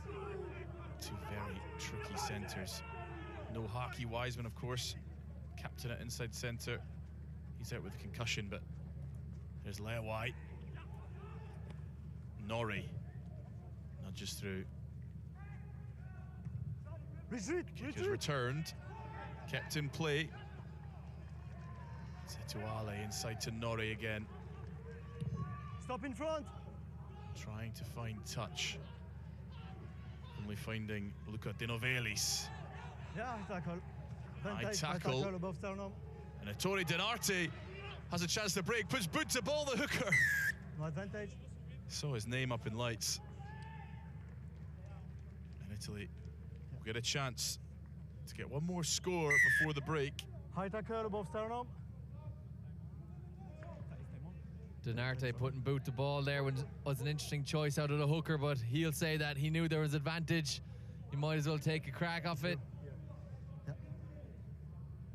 Speaker 2: Two very tricky centres. No Haki Wiseman, of course, captain at inside centre. He's out with a concussion, but there's Leawai. Norrie nudges through.
Speaker 4: Retreat.
Speaker 2: Kick is returned, kept in play. Setuale inside to Norrie again.
Speaker 4: Stop in front.
Speaker 2: Trying to find touch. Only finding Luca De Novelis.
Speaker 4: Yeah, tackle.
Speaker 2: High tackle.
Speaker 4: Above sternum.
Speaker 2: And Ettore Denarte has a chance to break, puts boot to ball, the hooker.
Speaker 4: No advantage.
Speaker 2: Saw his name up in lights. And Italy will get a chance to get one more score before the break.
Speaker 4: High tackle above sternum.
Speaker 3: Denarte putting boot to ball there was an interesting choice out of the hooker, but he'll say that he knew there was advantage. He might as well take a crack off it.
Speaker 4: Yeah.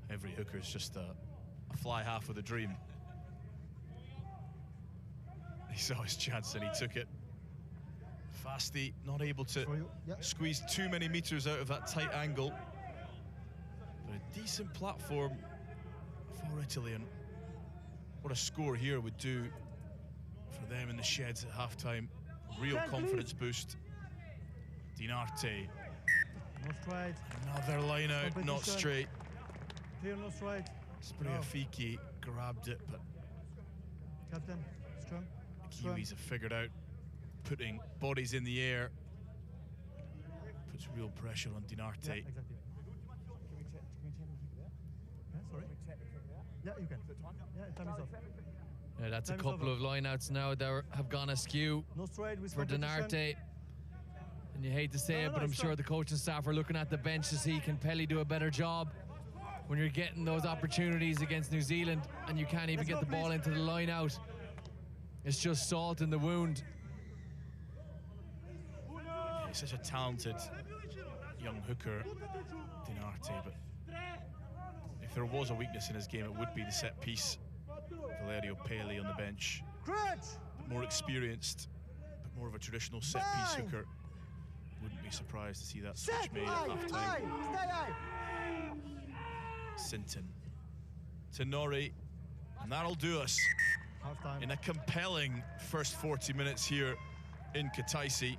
Speaker 2: Every hooker is just a fly half with a dream. He saw his chance and he took it. Fasti not able to
Speaker 4: For you. Yeah.
Speaker 2: squeeze too many meters out of that tight angle. But a decent platform for Italy, and what a score here would do for them in the sheds at halftime. Real confidence boost. Dinarte,
Speaker 4: No straight.
Speaker 2: another line out, not
Speaker 4: Competition.
Speaker 2: straight.
Speaker 4: Clear, no straight.
Speaker 2: Spriafiki grabbed it, but
Speaker 4: Captain, scrum.
Speaker 2: the
Speaker 4: Scrum.
Speaker 2: Kiwis have figured out putting bodies in the air. Puts real pressure on
Speaker 4: Yeah,
Speaker 2: Dinarte.
Speaker 4: exactly. Yeah, sorry. Yeah, you can. Yeah, time is off.
Speaker 3: Yeah, that's a
Speaker 4: Time's
Speaker 3: couple
Speaker 4: over.
Speaker 3: of lineouts now that have gone askew
Speaker 4: No straight with
Speaker 3: for
Speaker 4: competition.
Speaker 3: Dinarte. And you hate to say
Speaker 4: No,
Speaker 3: it,
Speaker 4: no,
Speaker 3: but I'm
Speaker 4: it's
Speaker 3: sure
Speaker 4: not.
Speaker 3: the coaching staff are looking at the bench to see can Pelly do a better job when you're getting those opportunities against New Zealand and you can't even
Speaker 4: Let's
Speaker 3: get
Speaker 4: go,
Speaker 3: the ball
Speaker 4: please.
Speaker 3: into the line out. It's just salt in the wound.
Speaker 2: Yeah, he's such a talented young hooker, Dinarte, but if there was a weakness in his game, it would be the set piece. Valerio Pelli on the bench,
Speaker 4: Crutch!
Speaker 2: more experienced, but more of a traditional set piece hooker. Wouldn't be surprised to see that switch
Speaker 4: Set!
Speaker 2: made at
Speaker 4: High!
Speaker 2: halftime.
Speaker 4: High! Stay high!
Speaker 2: Sinton to Norrie, and that'll do us
Speaker 4: Half time.
Speaker 2: in a compelling first 40 minutes here in Kataisi.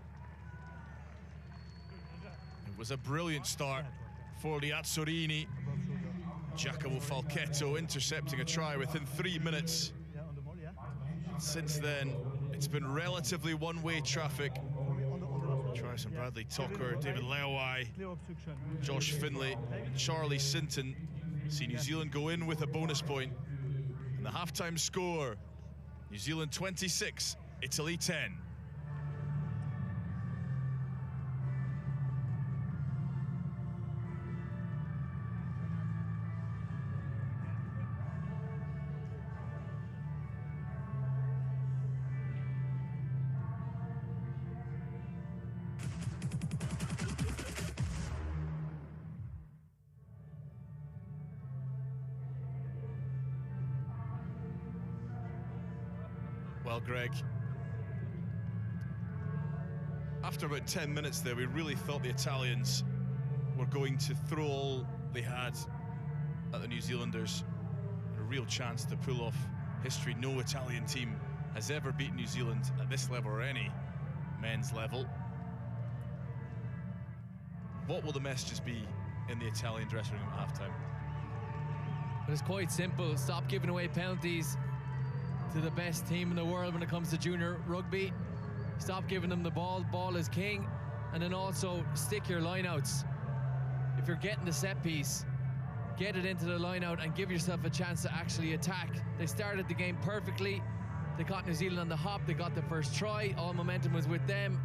Speaker 2: It was a brilliant start for the Azzorini. Giacomo Falchetto intercepting a try within 3 minutes.
Speaker 4: Yeah, on the ball, yeah.
Speaker 2: Since then, it's been relatively one-way traffic.
Speaker 4: On the last one.
Speaker 2: Tries from
Speaker 4: Yeah.
Speaker 2: Bradley Tucker, David Leawai,
Speaker 4: Clear obstruction.
Speaker 2: Josh Finlay, Charlie Sinton. See New Zealand go in with a bonus point. And the halftime score, New Zealand 26, Italy 10. Well, Greg, after about 10 minutes there, we really thought the Italians were going to throw all they had at the New Zealanders. A real chance to pull off history. No Italian team has ever beaten New Zealand at this level or any men's level. What will the messages be in the Italian dressing room at halftime?
Speaker 3: But it's quite simple. Stop giving away penalties to the best team in the world when it comes to junior rugby. Stop giving them the ball. Ball is king. And then also stick your lineouts. If you're getting the set piece, get it into the lineout and give yourself a chance to actually attack. They started the game perfectly. They caught New Zealand on the hop. They got the first try. All momentum was with them.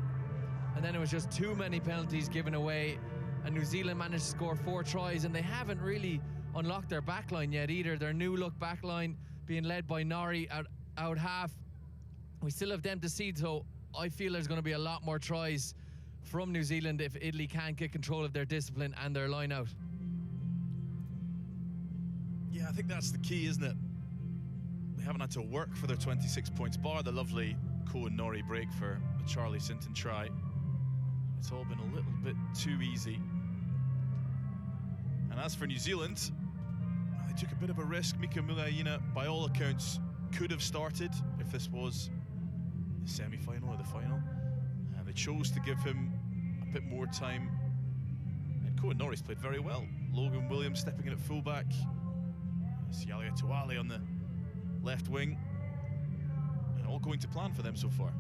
Speaker 3: And then it was just too many penalties given away. And New Zealand managed to score 4 tries, and they haven't really unlocked their backline yet either. Their new look backline being led by Norrie out half. We still have them to see, so I feel there's going to be a lot more tries from New Zealand if Italy can't get control of their discipline and their line out.
Speaker 2: Yeah, I think that's the key, isn't it? They haven't had to work for their 26 points, bar the lovely Cohen Norrie break for the Charlie Sinton try. It's all been a little bit too easy. And as for New Zealand, they took a bit of a risk. Mika Mulaina, by all accounts, could have started if this was the semi-final or the final. And they chose to give him a bit more time. And Cohen Norrie's played very well. Logan Williams stepping in at fullback. Sialia Tuale on the left wing. And all going to plan for them so far.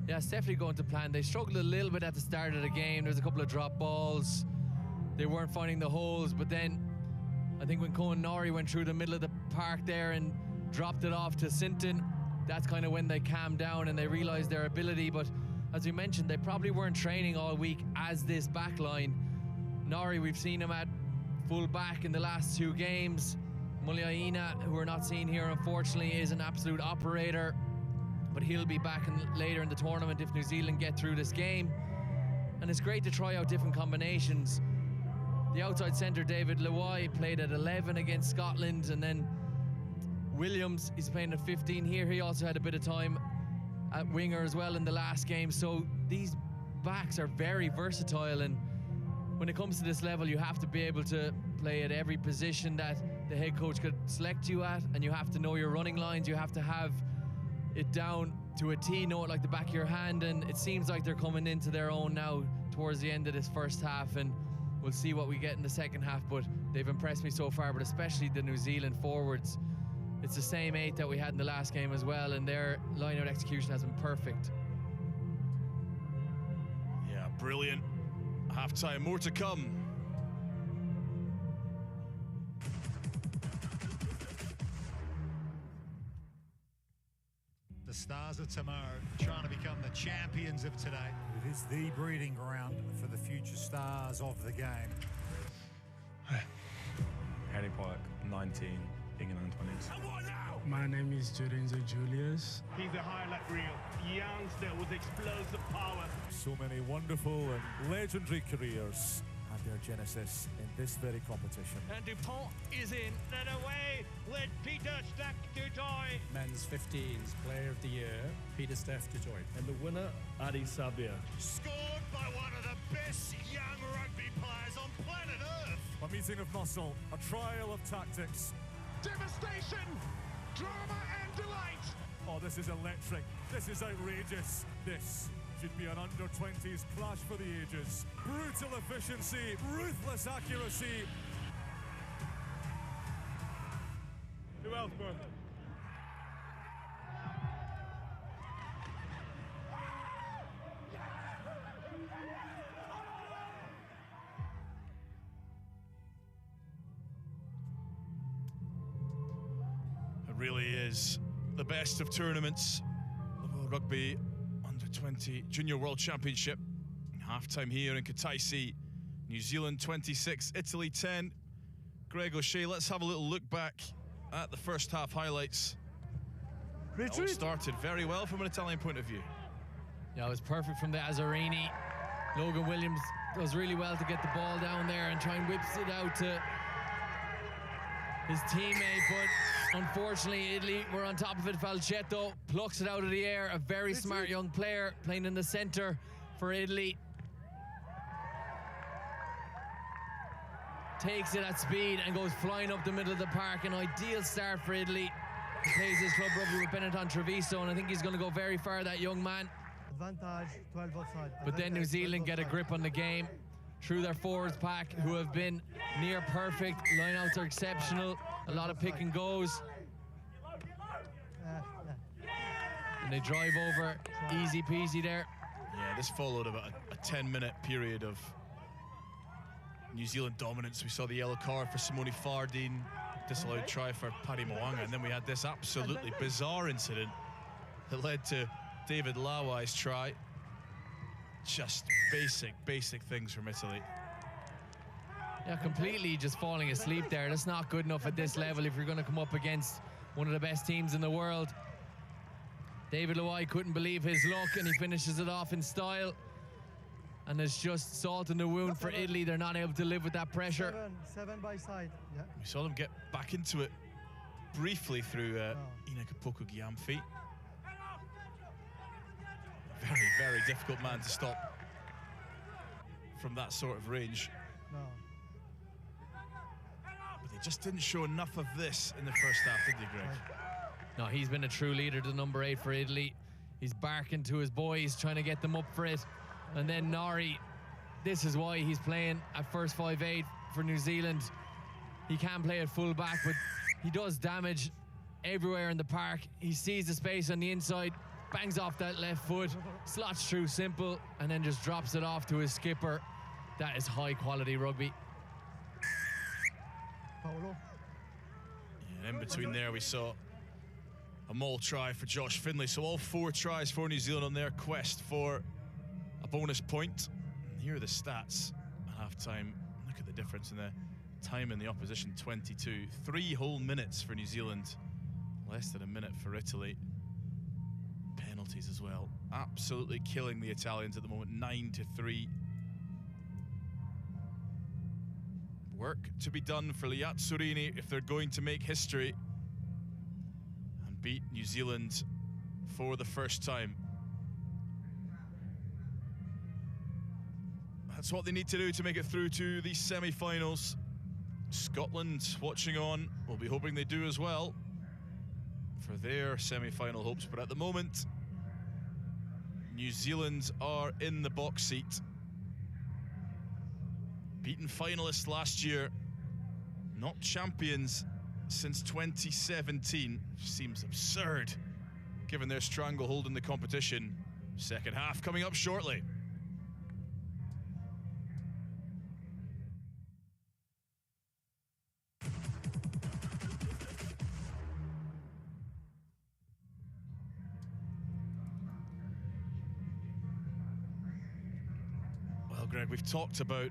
Speaker 3: Yeah, it's definitely going to plan. They struggled a little bit at the start of the game. There's a couple of drop balls. They weren't finding the holes, but then I think when Cohen Norrie went through the middle of the park there and dropped it off to Sinton, that's kind of when they calmed down and they realized their ability. But as we mentioned, they probably weren't training all week as this back line. Norrie, we've seen him at full back in the last 2 games. Muliaina, who we're not seeing here unfortunately, is an absolute operator, but he'll be back later in the tournament if New Zealand get through this game. And it's great to try out different combinations. The outside centre, David Leawai, played at 11 against Scotland, and then Williams, he's playing at 15 here. He also had a bit of time at winger as well in the last game. So these backs are very versatile, and when it comes to this level, you have to be able to play at every position that the head coach could select you at, and you have to know your running lines. You have to have it down to a T, know it like the back of your hand, and it seems like they're coming into their own now towards the end of this first half, and we'll see what we get in the second half, but they've impressed me so far, but especially the New Zealand forwards. It's the same 8 that we had in the last game as well, and their line-out execution has been perfect.
Speaker 2: Yeah, brilliant. Half-time, more to come.
Speaker 6: The Stars of tomorrow trying to become the champions of today.
Speaker 7: It is the breeding ground for the future stars of the game.
Speaker 8: Harry Park, 19, England Under-20s.
Speaker 9: My name is Jorenzo Julius.
Speaker 10: He's a highlight reel. Youngster with explosive power.
Speaker 11: So many wonderful and legendary careers had their genesis in this very competition.
Speaker 10: And Dupont is in and away with Peter Stack du Toit.
Speaker 12: Men's 15s Player of the Year, Peter Stack du Toit.
Speaker 9: And the winner, Adi Sabia.
Speaker 6: Scored by one of the best young rugby players on planet Earth.
Speaker 11: A meeting of muscle, a trial of tactics.
Speaker 10: Devastation, drama and delight.
Speaker 11: Oh, this is electric. This is outrageous. This should be an under-20s clash for the ages. Brutal efficiency, ruthless accuracy.
Speaker 10: Who else, bro?
Speaker 2: It really is the best of tournaments. The World Rugby Under-20 Junior World Championship. Half-time here in Kataisi. New Zealand 26, Italy 10. Greg O'Shea, let's have a little look back at the first half highlights. It all started very well from an Italian point of view.
Speaker 3: Yeah, it was perfect from the Azzarini. Logan Williams does really well to get the ball down there and try and whips it out to his teammate, but unfortunately Italy were on top of it. Falchetto plucks it out of the air. A very smart young player playing in the center for Italy. Takes it at speed and goes flying up the middle of the park. An ideal start for Italy. He plays his club rugby with Benetton Treviso, and I think he's going to go very far, that young man.
Speaker 4: Advantage, 12 offside.
Speaker 3: But then New Zealand get a grip on the game through their forwards pack, who have been near perfect. Lineouts are exceptional. A lot of pick and goes. And they drive over, easy peasy there.
Speaker 2: Yeah, this followed about a 10-minute period of New Zealand dominance. We saw the yellow card for Simone Fardine, disallowed try for Paddy Mo'unga, and then we had this absolutely bizarre incident that led to David Lawai's try. Just basic things from Italy.
Speaker 3: Yeah, completely just falling asleep there. That's not good enough at this level if you're going to come up against one of the best teams in the world. David Lawai couldn't believe his luck, and he finishes it off in style. And it's just salt in the wound for Italy. They're not able to live with that pressure.
Speaker 4: Seven by side. Yeah.
Speaker 2: We saw them get back into it briefly through Ina Kapoko-Gyamfi. Very difficult man to stop from that sort of range.
Speaker 4: No.
Speaker 2: But they just didn't show enough of this in the first half, did they, Greg?
Speaker 3: No, he's been a true leader, the number 8 for Italy. He's barking to his boys, trying to get them up for it. And then Nori, this is why he's playing at first 5'8" for New Zealand. He can play at full back, but he does damage everywhere in the park. He sees the space on the inside, bangs off that left foot, slots through simple, and then just drops it off to his skipper. That is high quality rugby.
Speaker 4: Paolo.
Speaker 2: Yeah, in between there we saw a maul try for Josh Findlay. So all 4 tries for New Zealand on their quest for a bonus point. And here are the stats at half-time. Look at the difference in the time in the opposition, 22. 3 whole minutes for New Zealand, less than a minute for Italy. Penalties as well. Absolutely killing the Italians at the moment, 9-3. Work to be done for Liazzurini if they're going to make history and beat New Zealand for the first time. That's what they need to do to make it through to the semi-finals. Scotland watching on. We'll be hoping they do as well for their semi-final hopes. But at the moment, New Zealand are in the box seat. Beaten finalists last year, not champions since 2017. Seems absurd given their stranglehold in the competition. Second half coming up shortly. Well, Greg, we've talked about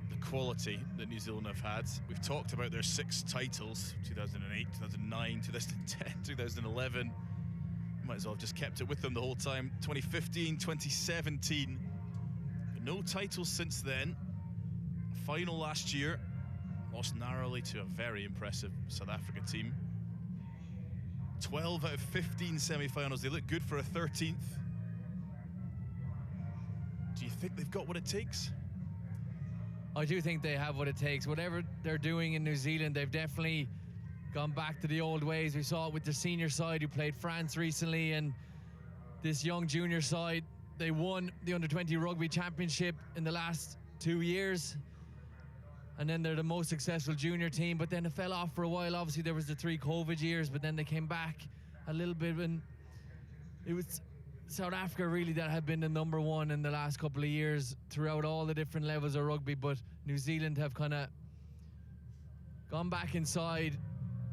Speaker 2: the quality that New Zealand have had. We've talked about their 6 titles, 2008, 2009, 2010, 2011. Might as well have just kept it with them the whole time. 2015, 2017. But no titles since then. Final last year. Lost narrowly to a very impressive South Africa team. 12 out of 15 semi-finals. They look good for a 13th. Do you think they've got what it takes?
Speaker 3: I do think they have what it takes. Whatever they're doing in New Zealand, they've definitely gone back to the old ways. We saw it with the senior side who played France recently, and this young junior side, they won the Under-20 Rugby Championship in the last 2 years. And then they're the most successful junior team, but then it fell off for a while. Obviously, there was the 3 COVID years, but then they came back a little bit, and it was South Africa really that had been the number one in the last couple of years throughout all the different levels of rugby. But New Zealand have kind of gone back inside,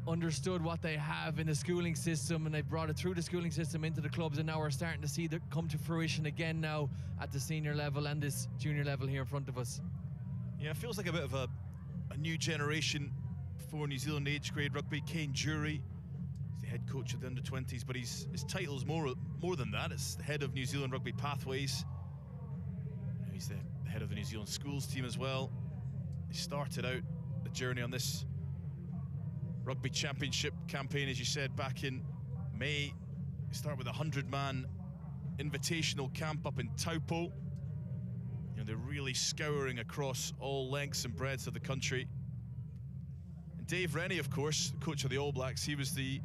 Speaker 3: understood what they have in the schooling system, and they've brought it through the schooling system into the clubs, and now we're starting to see that come to fruition again now at the senior level and this junior level here in front of us.
Speaker 2: Yeah, it feels like a bit of a new generation for New Zealand age grade rugby. Kane Jury, he's the head coach of the Under-20s, but his title's more than that. It's the head of New Zealand Rugby Pathways. He's the head of the New Zealand schools team as well. He started out the journey on this Rugby Championship campaign, as you said, back in May. Start with a 100-man invitational camp up in Taupo. You know, they're really scouring across all lengths and breadths of the country. And Dave Rennie, of course, coach of the All Blacks, he was the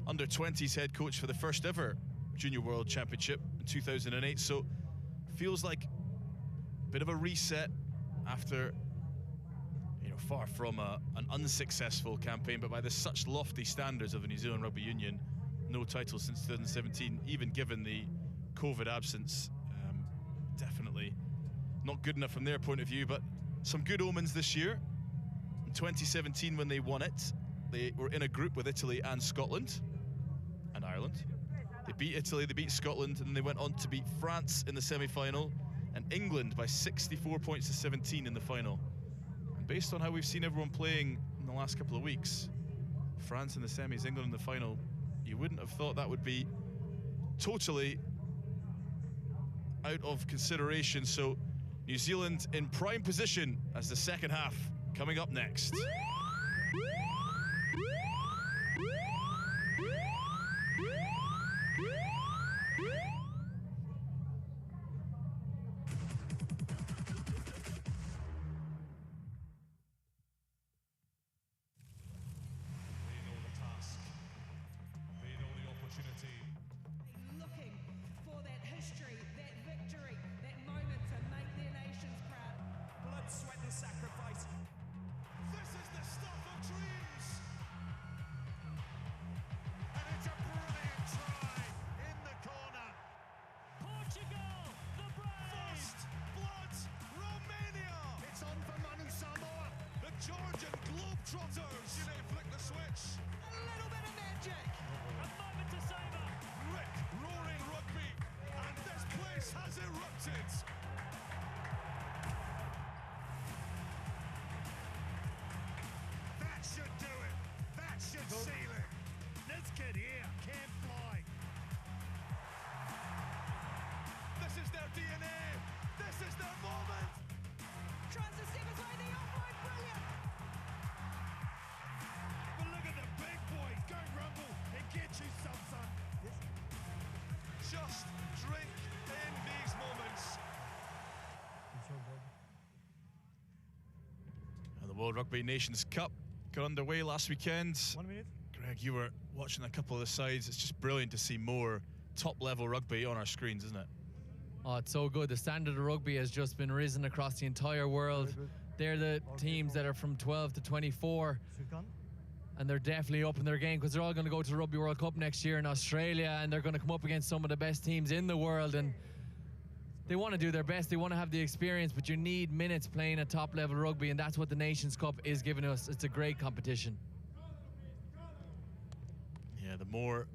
Speaker 2: Under-20s head coach for the first ever Junior World Championship in 2008. So feels like a bit of a reset after, you know, far from an unsuccessful campaign, but by the such lofty standards of the New Zealand Rugby Union, no titles since 2017, even given the COVID absence. Definitely not good enough from their point of view, but some good omens this year. In 2017, when they won it, they were in a group with Italy and Scotland and Ireland. They beat Italy, they beat Scotland, and then they went on to beat France in the semi-final and England by 64 points to 17 in the final. And based on how we've seen everyone playing in the last couple of weeks, France in the semis, England in the final, you wouldn't have thought that would be totally out of consideration. So New Zealand in prime position as the second half coming up next.
Speaker 6: Sweat and sacrifice. This is the stuff of dreams.
Speaker 2: World Rugby Nations Cup got underway last weekend.
Speaker 4: 1 minute.
Speaker 2: Greg, you were watching a couple of the sides. It's just brilliant to see more top-level rugby on our screens, isn't it?
Speaker 3: Oh, it's so good. The standard of rugby has just been risen across the entire world. They're the teams that are from 12 to 24. And they're definitely up in their game because they're all going to go to the Rugby World Cup next year in Australia, and they're going to come up against some of the best teams in the world, and they want to do their best. They want to have the experience, but you need minutes playing at top level rugby, and that's what the Nations Cup is giving us. It's a great competition.
Speaker 2: Yeah, the more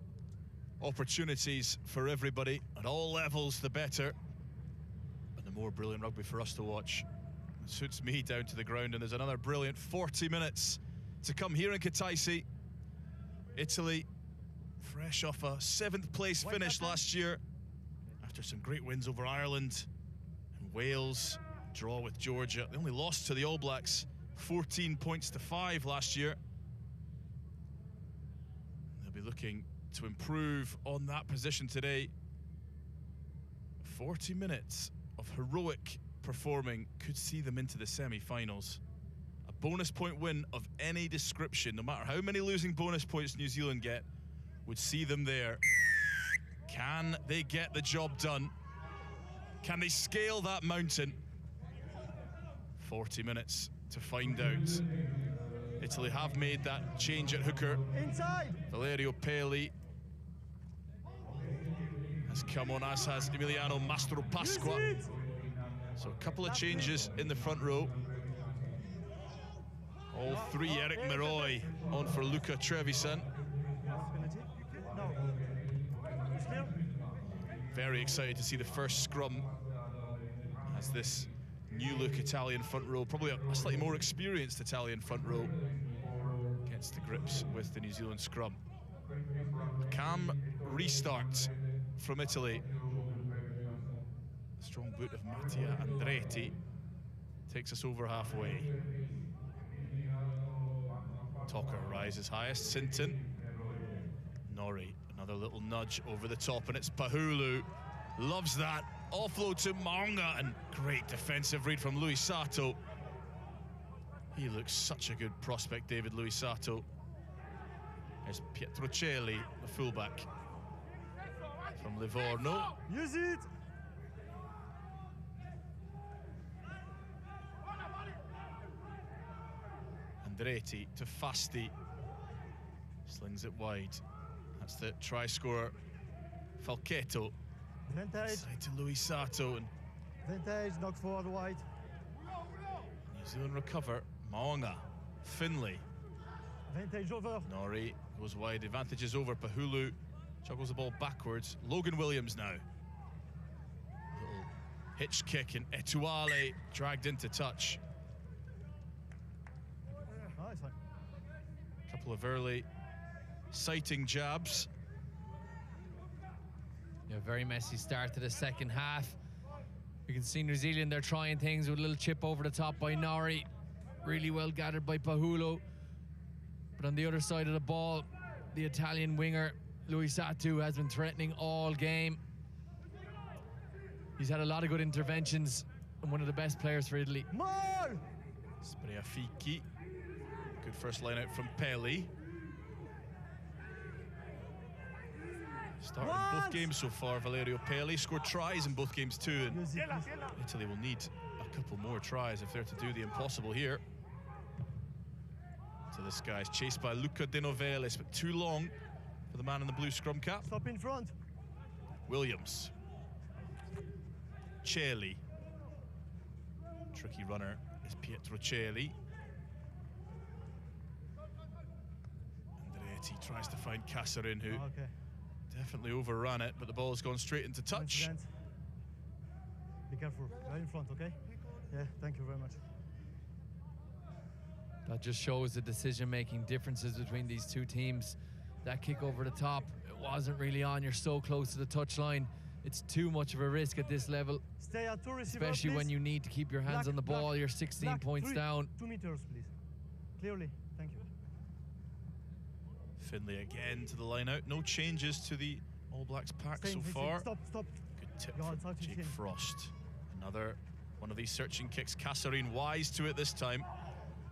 Speaker 2: opportunities for everybody at all levels, the better, and the more brilliant rugby for us to watch. It suits me down to the ground, and there's another brilliant 40 minutes to come here in Kataisi. Italy, fresh off a 7th place finish last year, after some great wins over Ireland and Wales, draw with Georgia. They only lost to the All Blacks 14 points to 5 last year. They'll be looking to improve on that position today. 40 minutes of heroic performing could see them into the semi-finals. A bonus point win of any description, no matter how many losing bonus points New Zealand get, would see them there. Can they get the job done? Can they scale that mountain? 40 minutes to find out. Italy have made that change at hooker.
Speaker 4: Inside.
Speaker 2: Valerio Peli has come on, as has Emiliano Mastropasqua. So a couple of changes in the front row. All three, Eric Miroy on for Luca Trevisan. Very excited to see the first scrum as this new look Italian front row, probably a slightly more experienced Italian front row, gets to grips with the New Zealand scrum. Calm restart from Italy. The strong boot of Mattia Andretti takes us over halfway. Tocker rises highest, Sinton. Norrie, another little nudge over the top, and it's Pahulu. Loves that. Offload to Maunga, and great defensive read from Luisato. He looks such a good prospect, David Luisato. There's Pietrocelli, the fullback from Livorno.
Speaker 4: Use it!
Speaker 2: Andretti to Fasti. Slings it wide. That's the try scorer, Falchetto.
Speaker 4: Vintage.
Speaker 2: Side to Luisato, and
Speaker 4: Vintage knocks forward wide.
Speaker 2: New Zealand recover. Maunga, Finlay.
Speaker 4: Vintage over.
Speaker 2: Norrie goes wide, advantage is over. Pahulu juggles the ball backwards. Logan Williams now. Little hitch kick, and Etuale dragged into touch.
Speaker 4: Nice one.
Speaker 2: Couple of early sighting jabs.
Speaker 3: Yeah, very messy start to the second half. You can see New Zealand, they're trying things with a little chip over the top by Norrie. Really well gathered by Pahulo. But on the other side of the ball, the Italian winger, Luisato, has been threatening all game. He's had a lot of good interventions and one of the best players for Italy.
Speaker 4: More!
Speaker 2: Spreafichi. Good first line out from Peli. Started both games so far, Valerio Peli scored tries in both games too, and Italy will need a couple more tries if they're to do the impossible here. So this guy's chased by Luca De Novelis, but too long for the man in the blue scrum cap.
Speaker 4: Stop in front.
Speaker 2: Williams. Celi. Tricky runner is Pietrocelli. Andretti tries to find Casarin, who definitely overran it, but the ball has gone straight into touch.
Speaker 4: Be careful, right in front, okay? Yeah, thank you very much.
Speaker 3: That just shows the decision-making differences between these two teams. That kick over the top, it wasn't really on. You're so close to the touchline. It's too much of a risk at this level.
Speaker 4: Stay at two receiver,
Speaker 3: especially
Speaker 4: please.
Speaker 3: when you need to keep your hands on the ball. You're 16 points down.
Speaker 4: 2 meters, please. Clearly, thank you.
Speaker 2: Finlay again to the line out. No changes to the All Blacks pack so far.
Speaker 4: Stop.
Speaker 2: Good tip from Jake Frost. Another one of these searching kicks. Casarin wise to it this time.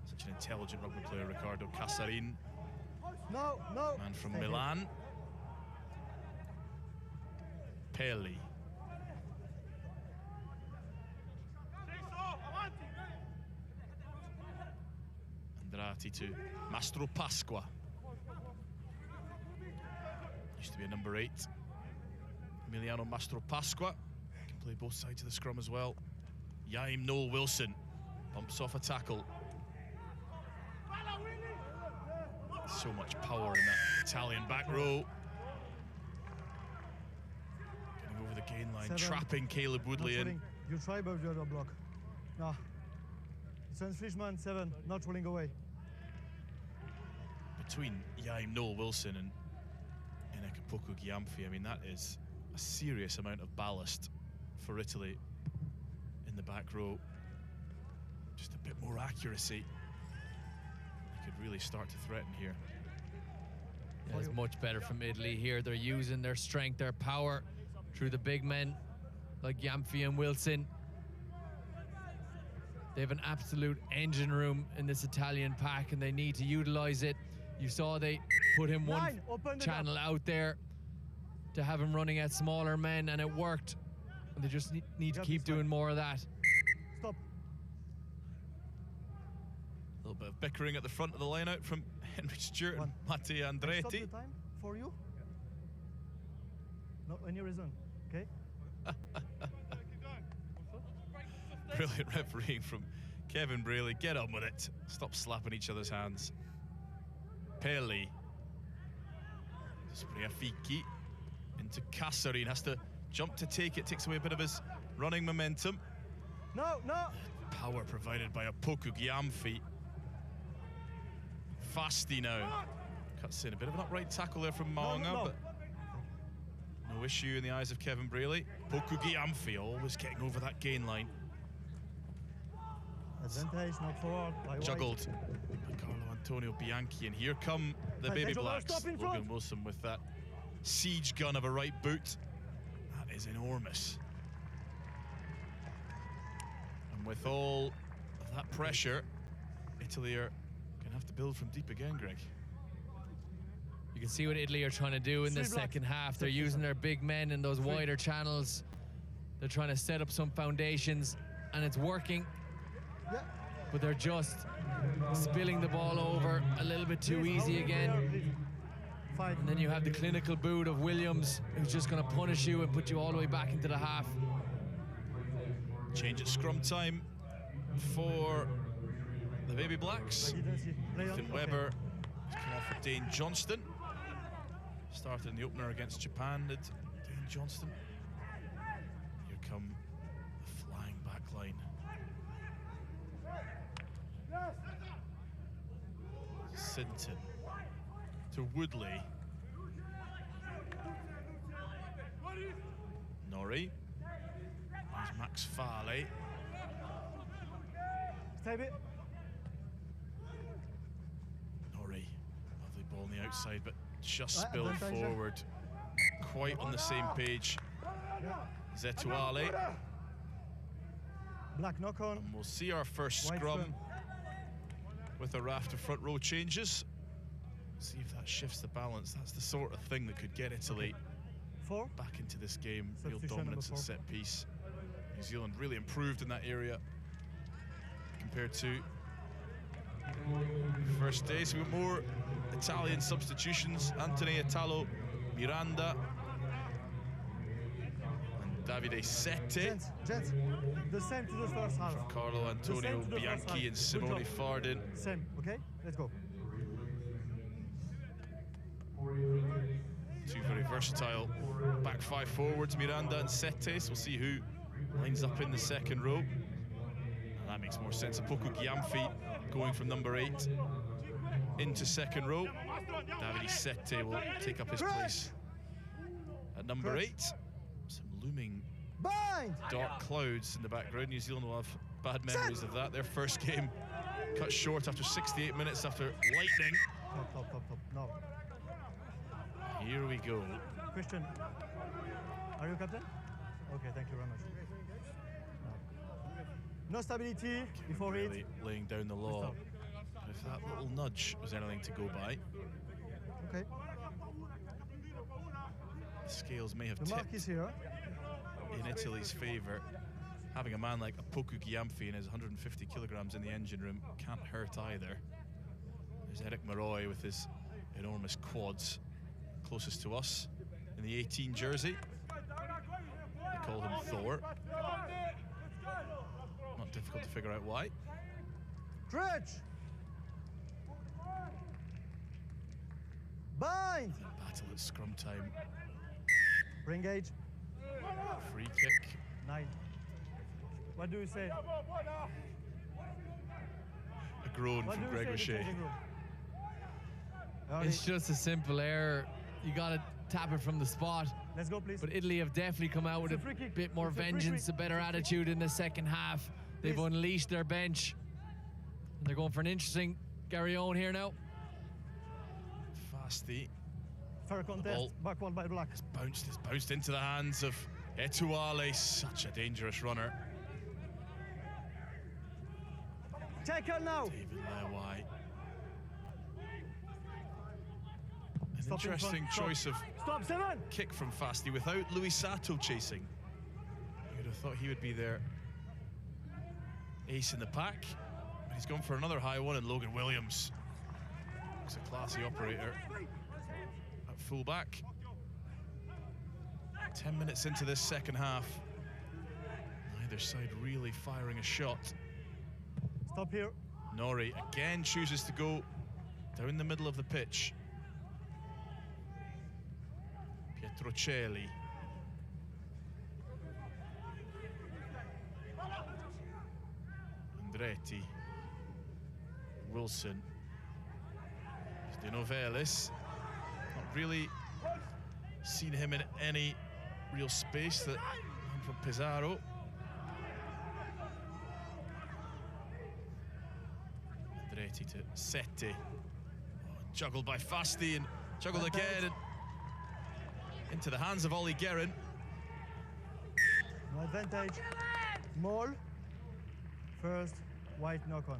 Speaker 2: So Such an intelligent rugby player, Ricardo Casarin.
Speaker 4: No.
Speaker 2: Man from Milan. Pelli. Andrati to Mastro Pasqua. Used to be a number 8. Emiliano Mastro Pasqua can play both sides of the scrum as well. Yaim Noel Wilson bumps off a tackle. So much power in that Italian back row. Getting over the gain line,
Speaker 4: 7.
Speaker 2: trapping Caleb Woodley in.
Speaker 4: You try, but you have block. No. Sven Frischmann, 7, not rolling away.
Speaker 2: Between Yaim Noel Wilson and Inekapoku Gyamfi, I mean, that is a serious amount of ballast for Italy in the back row. Just a bit more accuracy. They could really start to threaten here.
Speaker 3: Yeah, it's much better from Italy here. They're using their strength, their power through the big men like Gyamfi and Wilson. They have an absolute engine room in this Italian pack and they need to utilize it. You saw they put him one channel out there to have him running at smaller men, and it worked. And they just need to keep doing more of that.
Speaker 4: Stop.
Speaker 2: A little bit of bickering at the front of the line out from Henry Stewart and Matteo Andretti.
Speaker 4: Stop the time for you. No, any reason, okay?
Speaker 2: Brilliant refereeing from Kevin Braley. Get on with it. Stop slapping each other's hands. Pelli. Spreafiki into Casarin. Has to jump to take it. Takes away a bit of his running momentum.
Speaker 4: No.
Speaker 2: Power provided by Opoku Gyamfi. Fasti now. Cuts in a bit of an upright tackle there from Maunga, but no issue in the eyes of Kevin Braley. Opoku Gyamfi always getting over that gain line.
Speaker 4: Advantage, not forward.
Speaker 2: Juggled by Carlo Antonio Bianchi, and here come the Baby Blacks. Logan Wilson with that siege gun of a right boot. That is enormous. And with all of that pressure, Italy are going to have to build from deep again, Greg.
Speaker 3: You can see what Italy are trying to do in the second half. They're using their big men in those wider channels. They're trying to set up some foundations, and it's working.
Speaker 4: Yeah.
Speaker 3: But they're just spilling the ball over a little bit too easy again. And then you have the clinical boot of Williams, who's just going to punish you and put you all the way back into the half.
Speaker 2: Change at scrum time for the Baby Blacks. Ethan Webber has come off with Dane Johnston. Started in the opener against Japan, did Dane Johnston. Here come the flying back line. Sinton to Woodley. Norrie. There's Max Farley.
Speaker 4: Norrie.
Speaker 2: Lovely ball on the outside, but just spilled forward. Quite on the same page. Zetuale.
Speaker 4: Black knock on.
Speaker 2: And we'll see our first scrum with a raft of front row changes. See if that shifts the balance. That's the sort of thing that could get Italy back into this game. Real dominance at set piece. New Zealand really improved in that area compared to first day. So we've got more Italian substitutions. Anthony Italo Miranda and Davide Sette.
Speaker 4: Gents, the same to the first half.
Speaker 2: Carlo Antonio Bianchi and Simone Fardin.
Speaker 4: Same, okay? Let's go.
Speaker 2: Two very versatile back five forwards, Miranda and Sette. So we'll see who lines up in the second row. And that makes more sense. Opoku Gyamfi going from number 8 into second row. Davide Sette will take up his place at number 8. Some looming dark clouds in the background. New Zealand will have bad memories of that. Their first game cut short after 68 minutes after lightning.
Speaker 4: Top. No.
Speaker 2: Here we go.
Speaker 4: Christian, are you captain? Okay, thank you very much. No stability before
Speaker 2: really laying down the law that little nudge was anything to go by.
Speaker 4: Okay.
Speaker 2: The scales may have
Speaker 4: The mark
Speaker 2: tipped
Speaker 4: is here.
Speaker 2: in Italy's favour. Having a man like Apoku Gyamfi and his 150 kilograms in the engine room can't hurt either. There's Eric Maroy with his enormous quads, closest to us in the 18 jersey. They call him Thor. Not difficult to figure out why.
Speaker 4: Stretch. Bind.
Speaker 2: Battle at scrum time.
Speaker 4: Bring gauge.
Speaker 2: Free kick.
Speaker 4: 9. What do you say?
Speaker 2: A groan from Greg O'Shea.
Speaker 3: It's just a simple error. You got to tap it from the spot.
Speaker 4: Let's go, please.
Speaker 3: But Italy have definitely come out with a bit more vengeance, a better attitude in the second half. They've unleashed their bench. And they're going for an interesting Gary Owen here now.
Speaker 2: Fasty.
Speaker 4: Fair contest, backward by Black.
Speaker 2: It's bounced into the hands of Etuale, such a dangerous runner.
Speaker 4: Tackle now.
Speaker 2: David Lewai. An interesting choice of kick from Fasty without Louis Sato chasing. You would have thought he would be their ace in the pack. But he's gone for another high one, and Logan Williams. He's a classy operator at fullback. 10 minutes into this second half. Neither side really firing a shot.
Speaker 4: Stop here.
Speaker 2: Nori again chooses to go down the middle of the pitch. Pietrocelli. Andretti. Wilson. De Novelis. Not really seen him in any real space. That from Pizarro. Andretti to Sette. Juggled by Fasty and juggled again and into the hands of Ollie Guerin.
Speaker 4: No advantage. Maul. First white knock on.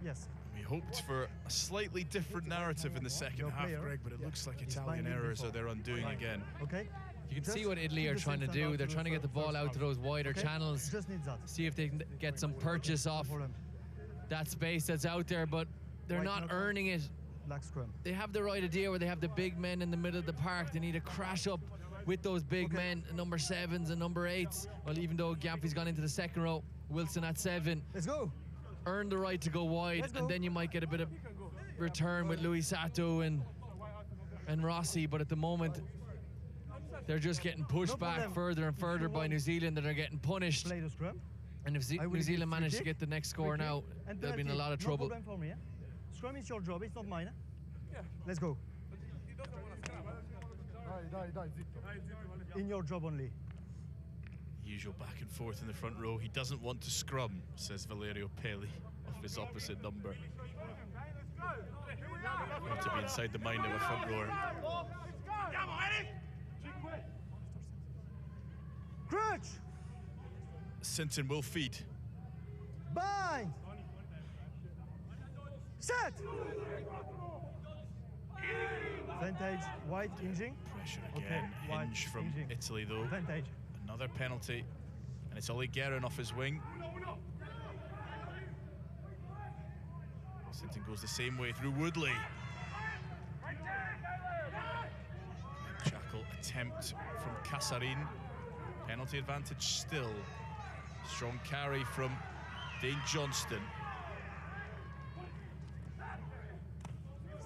Speaker 4: Yes.
Speaker 2: We hoped for a slightly different narrative in the second half, Greg, but it looks like Italian errors are their undoing again.
Speaker 4: Okay.
Speaker 3: You can see what Italy are trying to do. They're trying to get the ball out to those wider channels.
Speaker 4: Just need that.
Speaker 3: See if they can get some purchase off that space that's out there, but they're not earning it.
Speaker 4: Black scrum.
Speaker 3: They have the right idea where they have the big men in the middle of the park. They need to crash up with those big men, number 7s and number 8s. Well, even though Gyamfi's gone into the second row, Wilson at 7.
Speaker 4: Let's go.
Speaker 3: Earn the right to go wide, and then you might get a bit of return with Louis Sato and Rossi, but at the moment they're just getting pushed back further and further by New Zealand, and they're getting punished.
Speaker 4: Play the scrum.
Speaker 3: And if New Zealand manage to get the next score now, they'll be in a lot of trouble.
Speaker 4: No problem for me, eh? Scrum is your job, it's not mine. Eh? Let's go. In your job only.
Speaker 2: Usual back and forth in the front row. He doesn't want to scrum, says Valerio Peli of his opposite number. Not to be inside the mind of a front rower.
Speaker 4: Crutch!
Speaker 2: Sinton will feed.
Speaker 4: Bind! Set! Advantage, white, hinging.
Speaker 2: Pressure again, hinge from Italy though.
Speaker 4: Advantage.
Speaker 2: Another penalty, and it's Ollie Guerin off his wing. Sinton goes the same way through Woodley. Jackal attempt from Casarin. Penalty advantage still. Strong carry from Dane Johnston.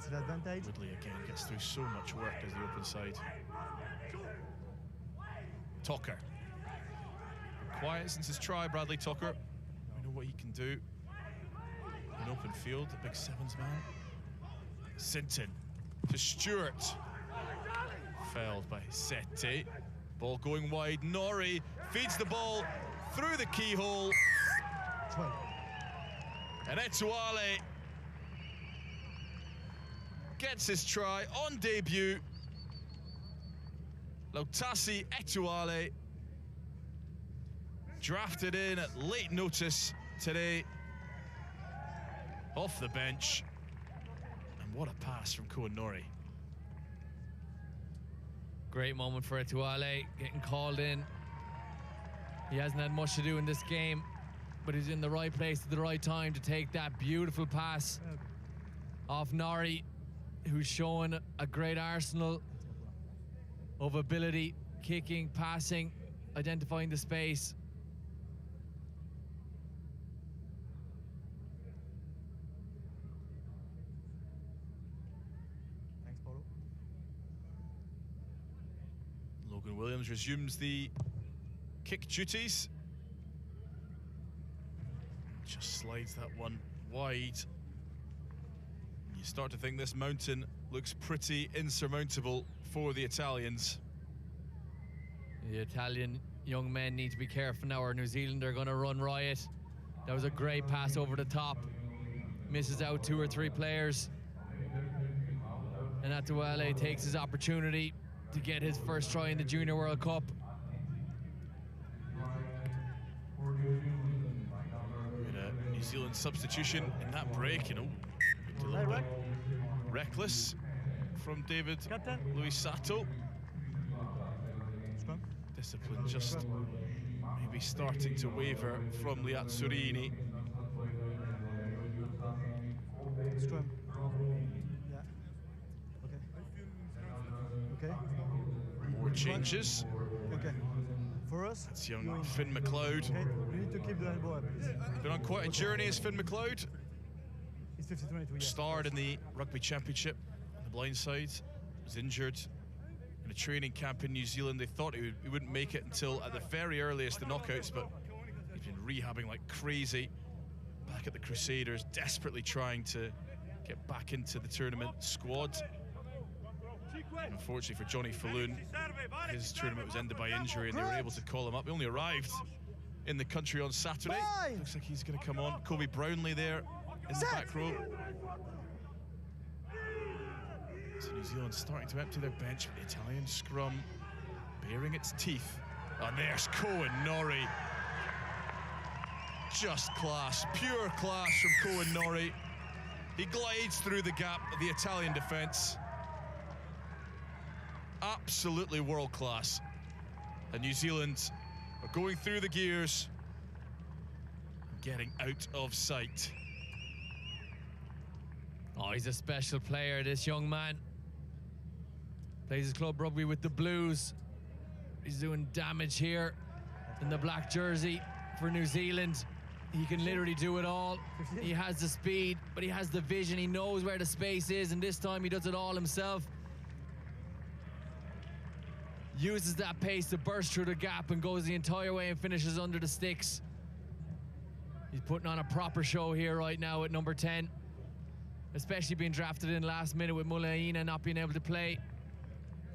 Speaker 4: Still advantage.
Speaker 2: Woodley again gets through so much work as the open side. Tucker. Quiet since his try, Bradley Tucker. We know what he can do in open field, the big 7s man. Sinton to Stewart. Felled by Sette. Ball going wide. Nori feeds the ball through the keyhole.
Speaker 4: 12.
Speaker 2: And Etuale gets his try on debut. Lautasi Etuale drafted in at late notice today off the bench. And what a pass from Koen Norrie.
Speaker 3: Great moment for Atuale, getting called in. He hasn't had much to do in this game, but he's in the right place at the right time to take that beautiful pass off Norrie, who's showing a great arsenal of ability, kicking, passing, identifying the space.
Speaker 4: Thanks, Paulo.
Speaker 2: Logan Williams resumes the kick duties. Just slides that one wide. You start to think this mountain looks pretty insurmountable for the Italians.
Speaker 3: The Italian young men need to be careful now, or New Zealand are going to run riot. That was a great pass over the top. Misses out 2 or 3 players. And Atuale takes his opportunity to get his first try in the Junior World Cup.
Speaker 2: New Zealand substitution in that break, you know, a little bit reckless from David Luis Sato. Discipline just maybe starting to waver from Liazzurini.
Speaker 4: Scrum. Yeah. Okay.
Speaker 2: More changes.
Speaker 4: Okay. For us,
Speaker 2: that's young Finn McLeod.
Speaker 4: Okay. We need to keep the elbow up, please.
Speaker 2: Been on quite a journey as Finn McLeod.
Speaker 4: He's 50-22. Yeah.
Speaker 2: Starred in the Rugby Championship on the blind side. Was injured in a training camp in New Zealand. They thought he wouldn't make it until at the very earliest the knockouts, but he's been rehabbing like crazy. Back at the Crusaders, desperately trying to get back into the tournament squad. And unfortunately for Johnny Falloon, his tournament was ended by injury and they were able to call him up. He only arrived in the country on Saturday. Looks like he's going to come on. Kobe Brownlee there in the back row. So New Zealand starting to empty their bench, but the Italian scrum baring its teeth. And there's Koen Norrie. Just class, pure class from Koen Norrie. He glides through the gap of the Italian defence. Absolutely world class. And New Zealand are going through the gears, getting out of sight.
Speaker 3: Oh, he's a special player, this young man. Plays his club rugby with the Blues. He's doing damage here in the black jersey for New Zealand. He can literally do it all. He has the speed, but he has the vision. He knows where the space is, and this time he does it all himself. Uses that pace to burst through the gap and goes the entire way and finishes under the sticks. He's putting on a proper show here right now at number 10. Especially being drafted in last minute with Mulaina not being able to play.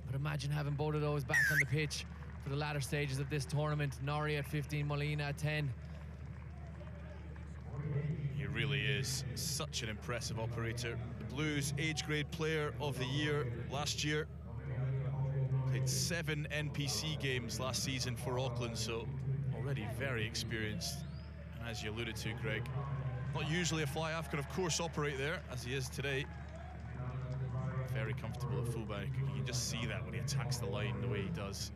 Speaker 3: But imagine having both of those back on the pitch for the latter stages of this tournament. Norrie at 15, Mulaina at 10.
Speaker 2: He really is such an impressive operator. The Blues age grade player of the year last year. Played 7 NPC games last season for Auckland, so already very experienced. And as you alluded to, Greg, not usually a fly half, can of course operate there, as he is today. Very comfortable at fullback. You can just see that when he attacks the line the way he does.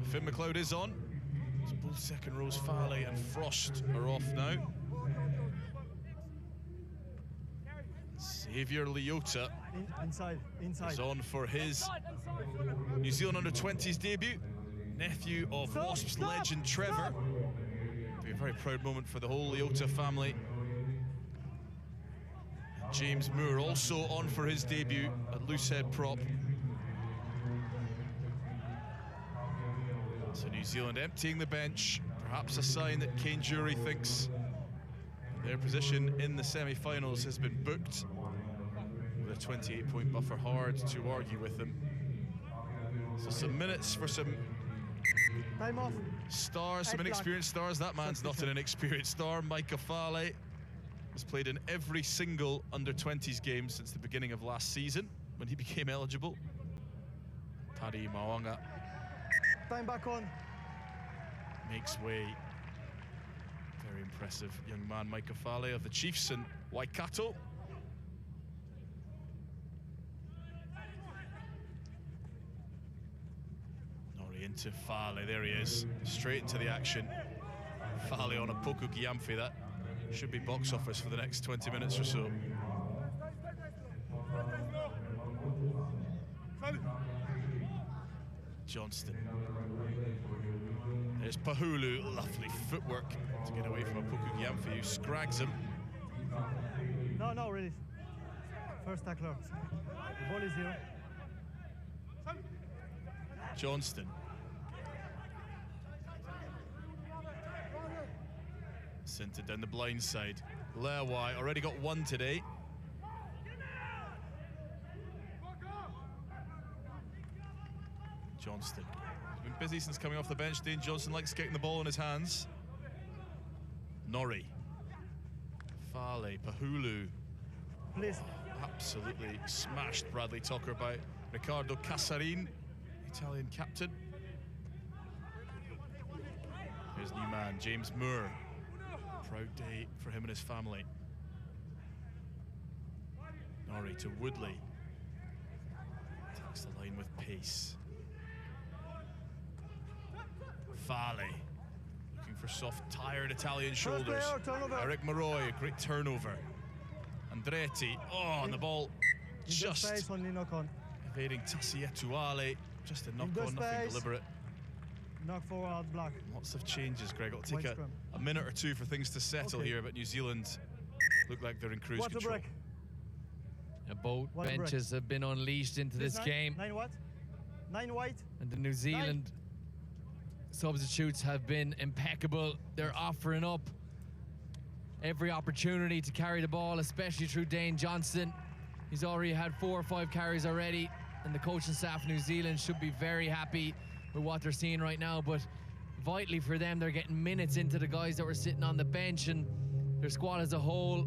Speaker 2: Finn McLeod is on. So both second rows, Farley and Frost, are off now. Xavier Leota is on for his New Zealand Under-20s debut. Nephew of Wasps legend Trevor. Be a very proud moment for the whole Leota family. And James Moore also on for his debut at loosehead prop. So New Zealand emptying the bench, perhaps a sign that Kane Jury thinks their position in the semi-finals has been booked. With a 28-point buffer, hard to argue with them. So some minutes for some stars, some inexperienced stars. That man's not an inexperienced star. Micah Farley has played in every single Under-20s game since the beginning of last season when he became eligible. Paddy Mawanga
Speaker 4: Time back on.
Speaker 2: makes way Very impressive young man, Micah Fale of the Chiefs in Waikato. Nori into Fale, there he is, straight into the action. Fale on a Poku Giamfi, that should be box office for the next 20 minutes or so. Johnston. There's Pahulu, lovely footwork to get away from a Poku Giamfi who scrags him.
Speaker 4: No, really. First tackler. The ball is here.
Speaker 2: Johnston. Centered down the blind side. Leawai already got one today. Johnston. He's been busy since coming off the bench. Dane Johnston likes getting the ball in his hands. Nori. Fale, Pahulu.
Speaker 4: Please.
Speaker 2: Absolutely smashed Bradley Tucker by Riccardo Casarin, Italian captain. Here's new man, James Moore. Proud day for him and his family. Nori to Woodley. Takes the line with pace. Fale. Looking for soft, tired Italian shoulders. Eric Maroy, a great turnover. Andretti, oh, and the ball just evading Tassietuale. Just a knock on, nothing deliberate.
Speaker 4: Knock forward, block.
Speaker 2: Lots of changes, Greg. It'll take a minute or two for things to settle here, but New Zealand look like they're in cruise control.
Speaker 3: Both benches have been unleashed into this game.
Speaker 4: 9 what? 9 white.
Speaker 3: And the New Zealand substitutes have been impeccable. They're offering up every opportunity to carry the ball, especially through Dane Johnston. He's already had 4 or 5 carries already, and the coaching staff of New Zealand should be very happy with what they're seeing right now. But vitally for them, they're getting minutes into the guys that were sitting on the bench, and their squad as a whole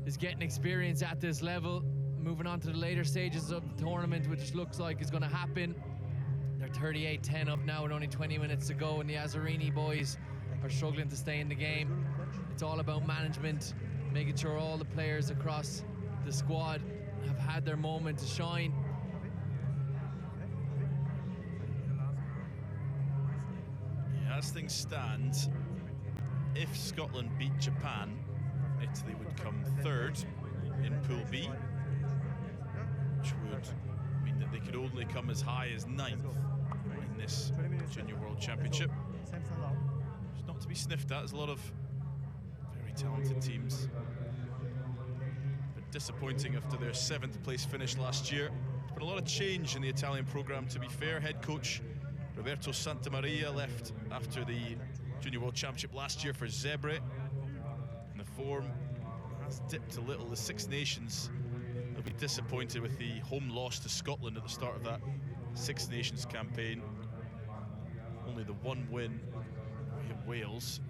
Speaker 3: is getting experience at this level. Moving on to the later stages of the tournament, which looks like is going to happen. They're 38-10 up now with only 20 minutes to go, and the Azzarini boys are struggling to stay in the game. It's all about management, making sure all the players across the squad have had their moment to shine.
Speaker 2: Yeah, as things stand, if Scotland beat Japan, Italy would come third in Pool B, which would mean that they could only come as high as 9th in this Junior World Championship. It's not to be sniffed at. There's a lot of very talented teams. But disappointing after their 7th place finish last year. There's been a lot of change in the Italian programme, to be fair. Head coach Roberto Santamaria left after the Junior World Championship last year for Zebre. And the form has dipped a little. The Six Nations, they'll be disappointed with the home loss to Scotland at the start of that Six Nations campaign. Only the one win in Wales.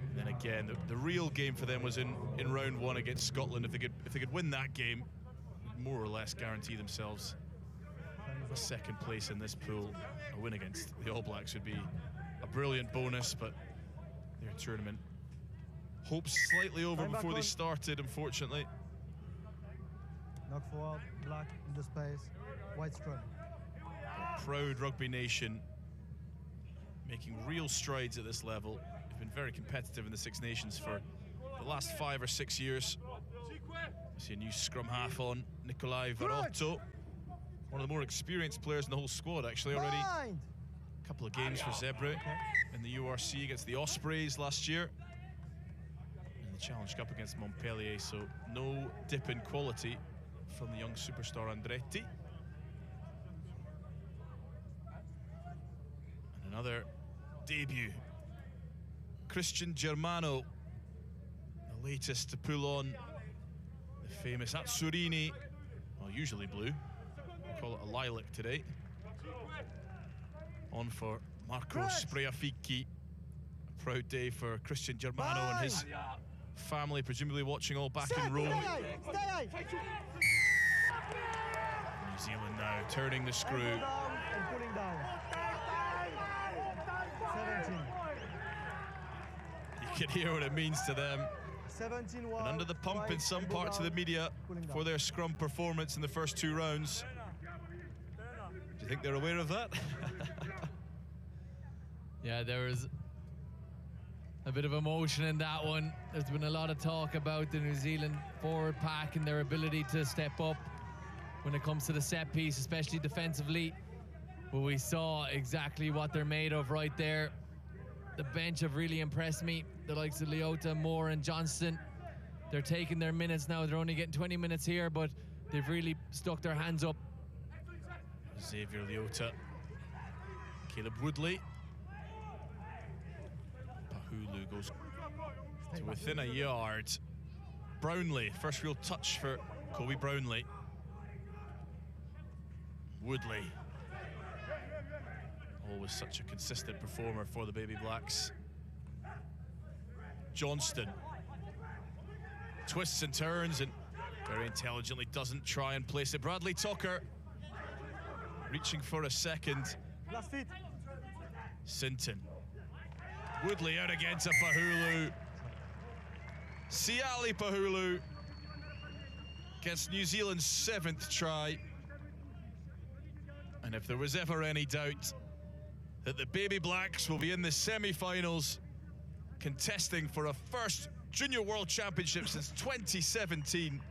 Speaker 2: And then again, the real game for them was in round 1 against Scotland. If they could win that game, more or less guarantee themselves a 2nd place in this pool. A win against the All Blacks would be a brilliant bonus, but their tournament hopes slightly over before they started, unfortunately.
Speaker 4: Knock forward, black in the space, white scrum.
Speaker 2: A proud rugby nation, making real strides at this level. They've been very competitive in the Six Nations for the last 5 or 6 years. You see a new scrum half on, Nicolai Varotto. One of the more experienced players in the whole squad, actually, already. A couple of games for Zebre in the URC against the Ospreys last year. And the Challenge Cup against Montpellier, so no dip in quality from the young superstar Andretti. And another debut. Christian Germano, the latest to pull on the famous Azzarini, well, usually blue. Call it a lilac today. On for Marco Spreaficchi. A proud day for Christian Germano and his family, presumably watching all back in Rome. New Zealand now turning the screw.
Speaker 4: And pulling down. 17.
Speaker 2: can hear what it means to them.
Speaker 4: 17
Speaker 2: And under the pump in some parts of the media for their scrum performance in the first 2 rounds. Do you think they're aware of that?
Speaker 3: Yeah, there was a bit of emotion in that one. There's been a lot of talk about the New Zealand forward pack and their ability to step up when it comes to the set piece, especially defensively. But we saw exactly what they're made of right there. The bench have really impressed me. The likes of Leota, Moore and Johnston. They're taking their minutes now. They're only getting 20 minutes here, but they've really stuck their hands up.
Speaker 2: Xavier Leota, Caleb Woodley. Pahulu goes to within a yard. Brownlee, first real touch for Kobe Brownlee. Woodley. Always such a consistent performer for the Baby Blacks. Johnston. Twists and turns and very intelligently doesn't try and place it. Bradley Tucker reaching for a second. Sinton. Woodley out again to Pahulu. Siali Pahulu gets New Zealand's 7th try. And if there was ever any doubt that the Baby Blacks will be in the semi-finals contesting for a first Junior World Championship since 2017,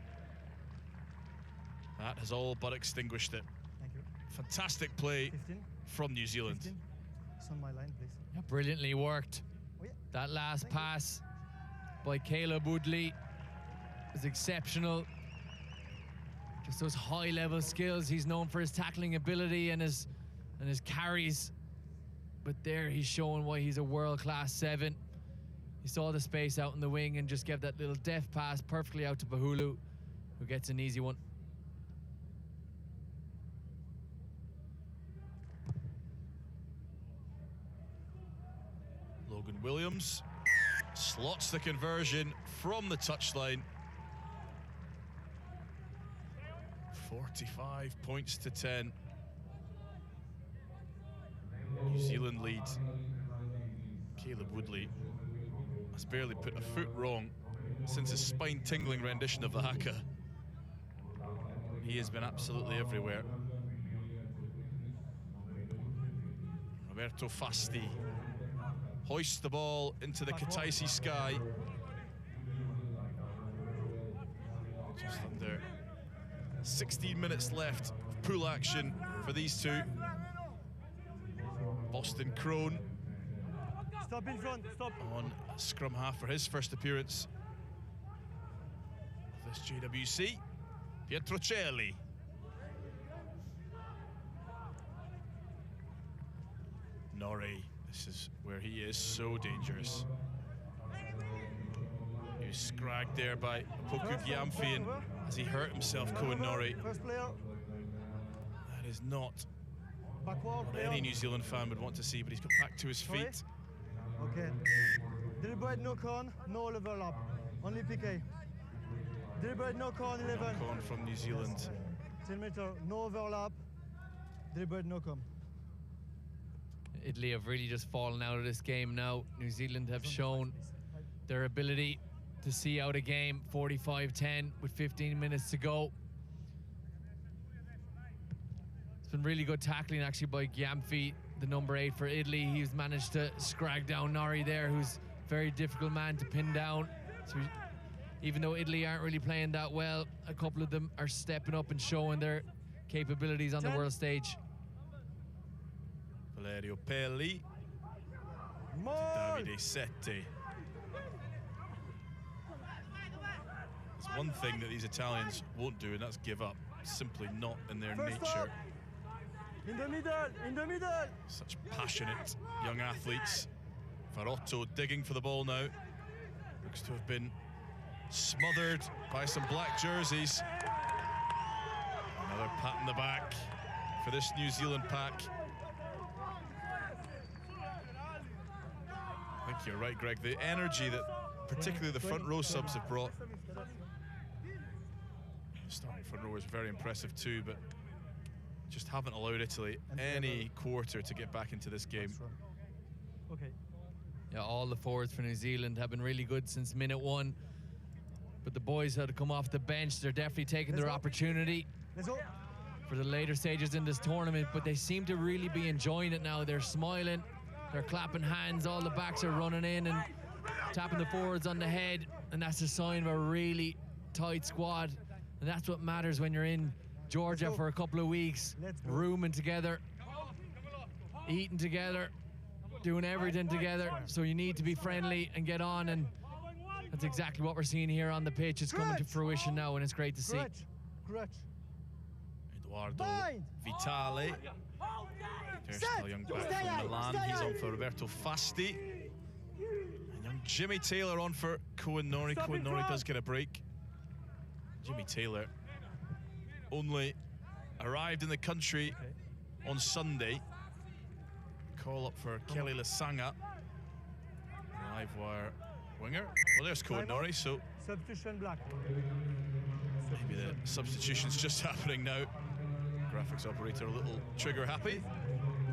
Speaker 2: that has all but extinguished it.
Speaker 4: Thank you.
Speaker 2: Fantastic play
Speaker 4: 15.
Speaker 2: from New Zealand.
Speaker 4: 15. It's on my line, please.
Speaker 3: Yeah, brilliantly worked.
Speaker 4: Oh, yeah.
Speaker 3: That last pass by Caleb Woodley was exceptional. Just those high-level skills. He's known for his tackling ability and his carries. But there he's showing why he's a world-class 7. He saw the space out in the wing and just gave that little deft pass perfectly out to Pahulu, who gets an easy one.
Speaker 2: Logan Williams slots the conversion from the touchline. 45 points to 10. New Zealand lead. Caleb Woodley has barely put a foot wrong since his spine-tingling rendition of the haka. He has been absolutely everywhere. Roberto Fasti hoists the ball into the Kataisi sky. Just under 16 minutes left of pool action for these two. Boston Crone
Speaker 4: Stop in front, stop.
Speaker 2: On scrum half for his first appearance of this JWC. Pietrocelli. Norrie, this is where he is so dangerous. He was scragged there by Poku Gyamfi as he hurt himself, Cohen Norrie. That is not what any New Zealand fan would want to see, but he's got back to his feet.
Speaker 4: Okay. Deliberate no con, no overlap. Only PK. Deliberate no con, 11.
Speaker 2: No con from New Zealand.
Speaker 4: 10 meter, no overlap. Deliberate no con.
Speaker 3: Italy have really just fallen out of this game now. New Zealand have shown their ability to see out a game 45-10 with 15 minutes to go. It's been really good tackling actually by Gyamfi, the number 8 for Italy. He's managed to scrag down Norrie there, who's a very difficult man to pin down. So even though Italy aren't really playing that well, a couple of them are stepping up and showing their capabilities on the world stage.
Speaker 2: Valerio Pelli, Davide Sette. There's one thing that these Italians won't do, and that's give up. It's simply not in their nature.
Speaker 4: In the middle, in the middle.
Speaker 2: Such passionate young athletes. Farotto digging for the ball now. Looks to have been smothered by some black jerseys. Another pat in the back for this New Zealand pack. I think you're right, Greg. The energy that particularly the front row subs have brought. Starting front row is very impressive too, but just haven't allowed Italy any quarter to get back into this game.
Speaker 4: Okay.
Speaker 3: Yeah, all the forwards for New Zealand have been really good since minute 1. But the boys had to come off the bench. They're definitely taking their opportunity for the later stages in this tournament, but they seem to really be enjoying it now. They're smiling, they're clapping hands, all the backs are running in and tapping the forwards on the head, and that's a sign of a really tight squad. And that's what matters when you're in Georgia for a couple of weeks, rooming together, eating together, doing everything together. So you need to be friendly and get on, and that's exactly what we're seeing here on the pitch. It's coming to fruition now, and it's great to see.
Speaker 2: Eduardo Vitale, versatile young back from Milan. He's on for Roberto Fasti. And young Jimmy Taylor on for Cohen Norrie. Cohen Norrie does get a break. Jimmy Taylor only arrived in the country on Sunday. Call up for Kelly Lasanga, live wire winger. Well, there's Cohen Norrie, so
Speaker 4: substitution black.
Speaker 2: Maybe the substitution's just happening now. Graphics operator a little trigger happy,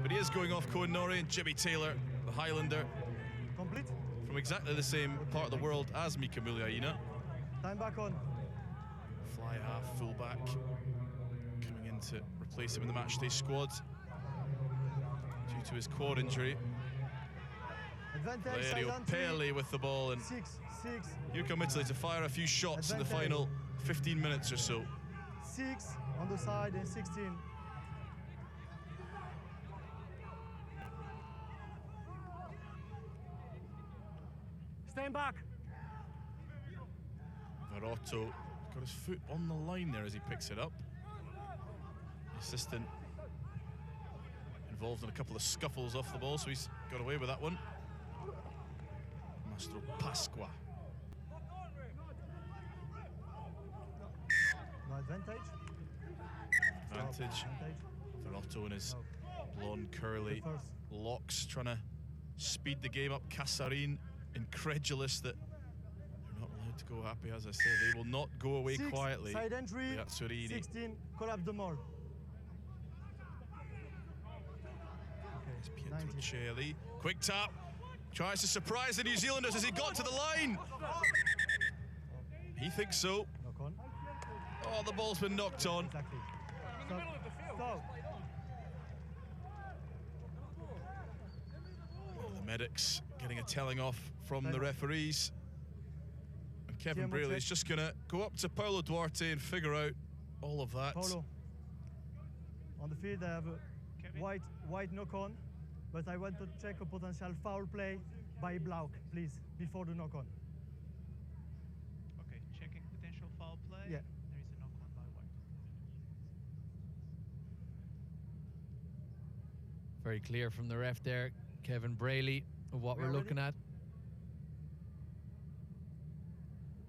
Speaker 2: but he is going off Cohen Norrie, and Jimmy Taylor, the Highlander,
Speaker 4: complete
Speaker 2: from exactly the same part of the world as Mika Muliaina.
Speaker 4: Time back on.
Speaker 2: Fly half, fullback, coming in to replace him in the matchday squad due to his quad injury. Valerio Pele with the ball, and here come Italy to fire a few shots in the final 15 minutes or so.
Speaker 4: 6 on the side and 16. Stand back.
Speaker 2: Varotto got his foot on the line there as he picks it up. The assistant involved in a couple of scuffles off the ball, so he's got away with that one. Mastro Pasqua.
Speaker 4: No advantage.
Speaker 2: Advantage. Varotto in his blonde curly locks trying to speed the game up. Casarin incredulous that they're not allowed to go happy. As I say, they will not go away quietly.
Speaker 4: Side entry. 16. Collapse the mall.
Speaker 2: It's Pietro Celi. Quick tap. Tries to surprise the New Zealanders as he got to the line. He thinks so.
Speaker 4: Knock on.
Speaker 2: Oh, the ball's been knocked on.
Speaker 4: Exactly. Stop.
Speaker 2: The medics getting a telling off from the referees. And Kevin Braley is just going to go up to Paulo Duarte and figure out all of that.
Speaker 4: Paulo. On the field, I have a white knock-on, but I want to check a potential foul play by Blauk, please, before the knock-on.
Speaker 5: Okay, checking potential foul play.
Speaker 4: Yeah.
Speaker 5: There is a knock-on by white.
Speaker 3: Very clear from the ref there, Kevin Braley, of what we're looking at.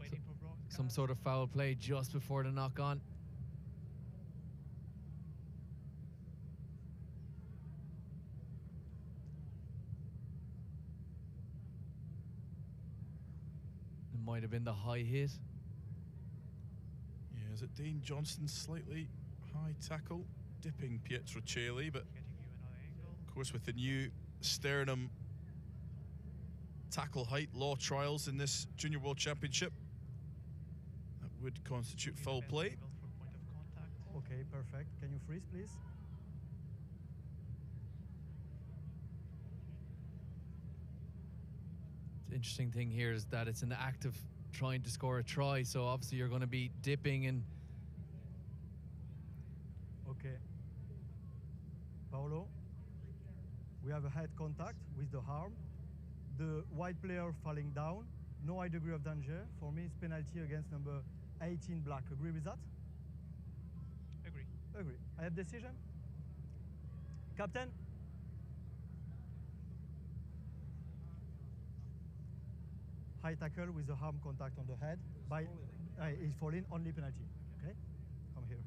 Speaker 5: Waiting for broadcast.
Speaker 3: Some sort of foul play just before the knock-on. It might have been the high hit.
Speaker 2: Yeah, is it Dane Johnston's slightly high tackle, dipping Pietro Celi, but of course with the new sternum tackle height law trials in this Junior World Championship, that would constitute foul play.
Speaker 4: Okay, perfect. Can you freeze, please?
Speaker 3: The interesting thing here is that it's an act of trying to score a try, so obviously you're going to be dipping and...
Speaker 4: Okay. Paulo, we have a head contact with the arm. The white player falling down, no high degree of danger. For me, it's penalty against number 18 black. Agree with that?
Speaker 5: Agree.
Speaker 4: Agree. I have decision. Captain? High tackle with the arm contact on the head. He's falling, only penalty. Okay? Come here.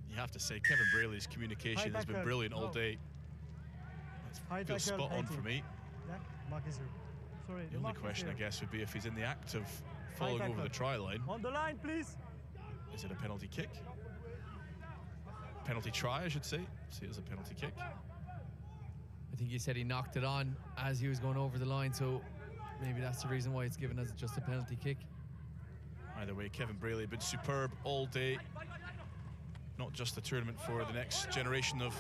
Speaker 2: You have to say, Kevin Braley's communication has been brilliant all day. Feels spot on for me.
Speaker 4: Yeah, mark is here. Sorry,
Speaker 2: the only question, I guess, would be if he's in the act of falling over the try line.
Speaker 4: On the line, please.
Speaker 2: Is it a penalty kick? Penalty try, I should say. See it as a penalty kick.
Speaker 3: I think he said he knocked it on as he was going over the line, so maybe that's the reason why it's given as just a penalty kick.
Speaker 2: Either way, Kevin Braley been superb all day. Not just a tournament for the next generation of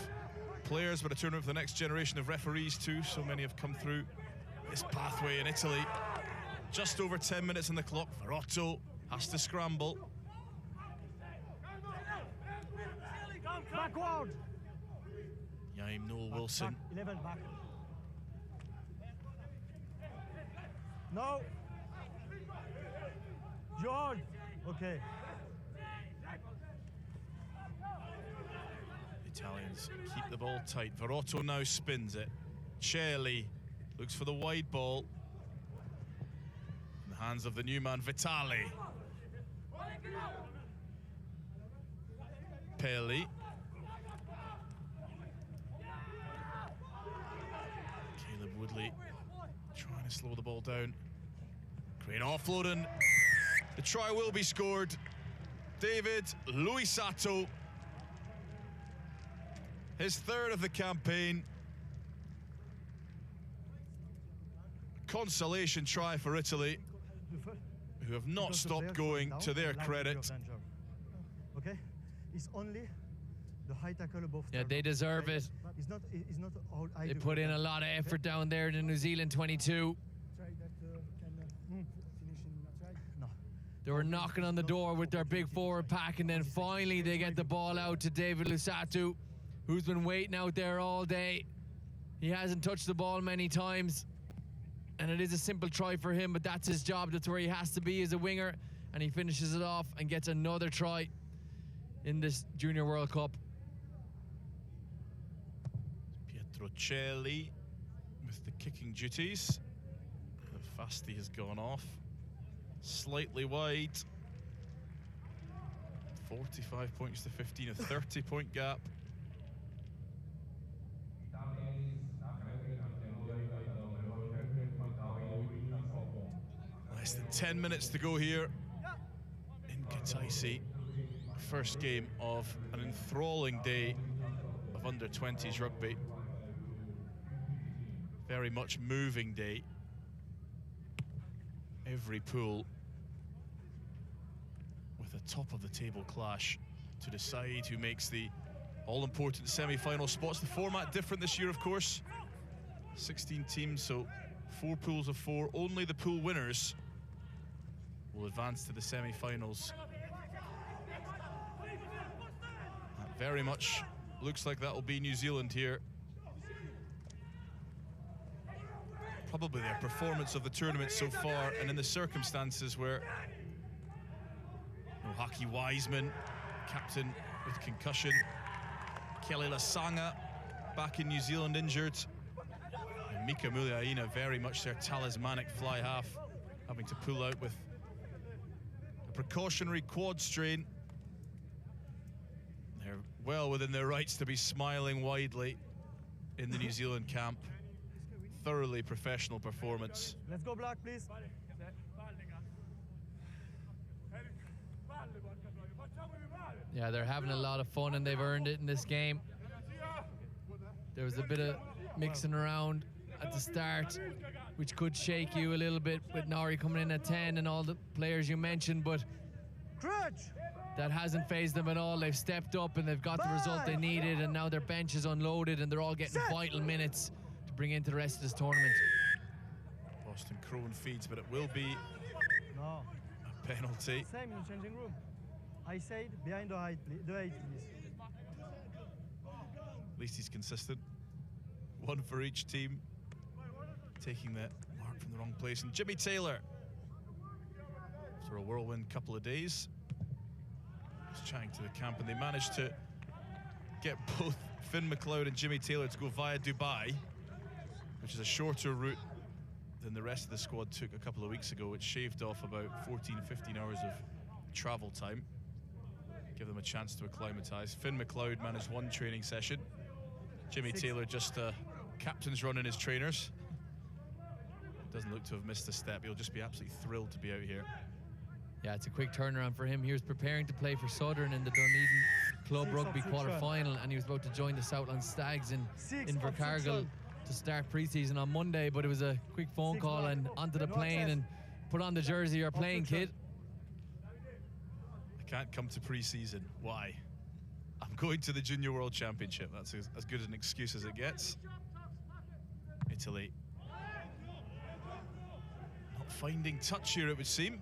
Speaker 2: players, but a tournament for the next generation of referees too. So many have come through this pathway in Italy. Just over 10 minutes on the clock. Verotto has to scramble.
Speaker 4: Backward.
Speaker 2: Yaim Noel Wilson.
Speaker 4: Back, 11 back. No. George. Okay.
Speaker 2: Italians keep the ball tight. Verotto now spins it. Celli looks for the wide ball. In the hands of the new man, Vitali. Pelli. Caleb Woodley trying to slow the ball down. Great offload, and the try will be scored. David Luisato. His third of the campaign. Consolation try for Italy, who have not stopped going, to their credit.
Speaker 4: Okay, it's only the high tackle above.
Speaker 3: Yeah, they deserve it.
Speaker 4: It's not all
Speaker 3: They put in a lot of effort down there in New Zealand 22. They were knocking on the door with their big forward pack, and then finally they get the ball out to David Luisato, who's been waiting out there all day. He hasn't touched the ball many times, and it is a simple try for him, but that's his job. That's where he has to be as a winger, and he finishes it off and gets another try in this Junior World Cup.
Speaker 2: Pietro Celli with the kicking duties. How fast he has gone off. Slightly wide. 45 points to 15, a 30-point gap. Less than 10 minutes to go here in Kataisi. First game of an enthralling day of under-20s rugby. Very much moving day. Every pool with a top-of-the-table clash to decide who makes the all-important semi-final spots. The format different this year, of course. 16 teams, so 4 pools of 4. Only the pool winners will advance to the semi-finals. That very much looks like that will be New Zealand here. Probably their performance of the tournament so far, and in the circumstances where Haki Wiseman, captain with concussion, Kelly Lasanga back in New Zealand injured, and Mika Muliaina very much their talismanic fly half, having to pull out with a precautionary quad strain. They're well within their rights to be smiling widely in the New Zealand camp. Thoroughly professional performance.
Speaker 4: Let's go black, please.
Speaker 3: Yeah, they're having a lot of fun, and they've earned it in this game. There was a bit of mixing around at the start, which could shake you a little bit with Nori coming in at 10 and all the players you mentioned, but that hasn't phased them at all. They've stepped up and they've got the result they needed, and now their bench is unloaded and they're all getting vital minutes to bring into the rest of this tournament.
Speaker 2: Boston Crone feeds, but it will be a penalty.
Speaker 4: Same in the changing room. I said behind the eight, please.
Speaker 2: At least he's consistent. One for each team. Taking that mark from the wrong place. And Jimmy Taylor, after a whirlwind couple of days, was chatting to the camp, and they managed to get both Finn McLeod and Jimmy Taylor to go via Dubai, which is a shorter route than the rest of the squad took a couple of weeks ago, which shaved off about 14-15 hours of travel time. Give them a chance to acclimatise. Finn McLeod managed one training session. Jimmy Taylor just a captain's run in his trainers. Doesn't look to have missed a step. He'll just be absolutely thrilled to be out here.
Speaker 3: Yeah, it's a quick turnaround for him. He was preparing to play for Southern in the Dunedin Club Rugby quarter-final, and he was about to join the Southland Stags in Invercargill to start pre-season on Monday, but it was a quick phone call and onto the plane and put on the jersey you're playing, kid.
Speaker 2: I can't come to pre-season. Why? I'm going to the Junior World Championship. That's as good an excuse as it gets. Italy not finding touch here, it would seem.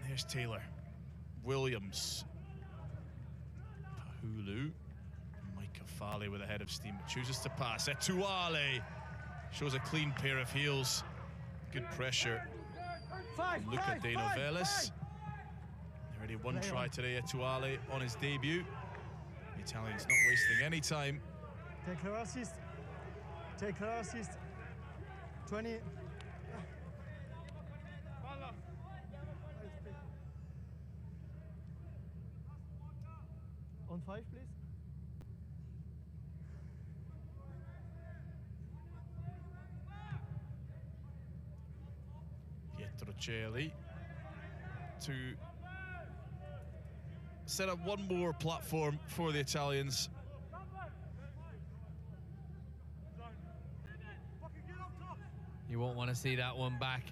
Speaker 2: There's Taylor. Williams. Pahulu. Micah Farley with a head of steam. Chooses to pass. Etuale shows a clean pair of heels. Good pressure. Luca De Novelis. Already one try today, Etuale, on his debut. The Italian's not wasting any time.
Speaker 4: Take her assist. Take her assist. 20. On 5, please.
Speaker 2: Pietro Celi to set up one more platform for the Italians.
Speaker 3: You won't want to see that one back.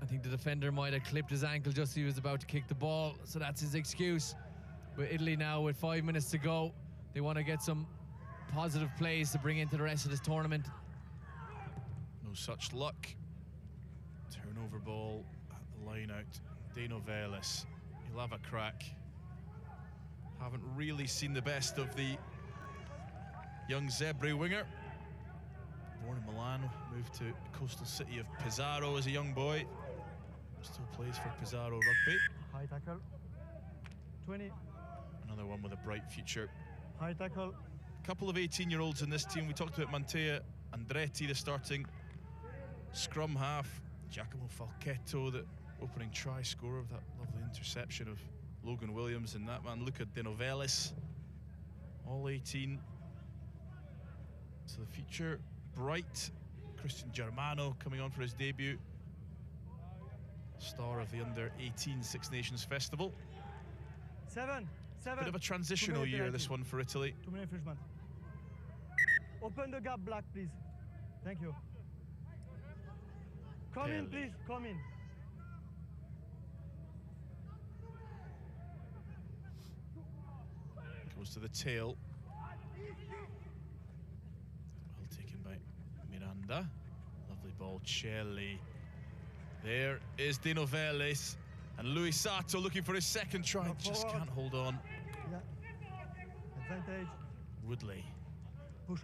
Speaker 3: I think the defender might have clipped his ankle just as he was about to kick the ball, so that's his excuse. But Italy now with 5 minutes to go, they want to get some positive plays to bring into the rest of this tournament.
Speaker 2: No such luck. Turnover ball at the line out. De Novelis, he'll have a crack. Haven't really seen the best of the young Zebre winger. Born in Milan, moved to coastal city of Pesaro as a young boy. Still plays for Pesaro Rugby.
Speaker 4: High tackle. 20.
Speaker 2: Another one with a bright future.
Speaker 4: High tackle.
Speaker 2: A couple of 18-year-olds in this team. We talked about Mantea Andretti, the starting scrum half. Giacomo Falchetto, the opening try scorer of that lovely interception of Logan Williams, and that man Luca De Novelis, all 18. So the future bright. Christian Germano coming on for his debut. Star of the Under-18 Six Nations Festival.
Speaker 4: 7.
Speaker 2: Bit of a transitional year, this one for Italy.
Speaker 4: 2 minutes refreshment. Open the gap, Black, please. Thank you. Come in, please. Come in.
Speaker 2: Goes to the tail. Well taken by Miranda. Lovely ball, Celli. There is De Novelis. And Luis Sato looking for his second try. Just can't hold on.
Speaker 4: Yeah. Advantage.
Speaker 2: Woodley.
Speaker 4: Push.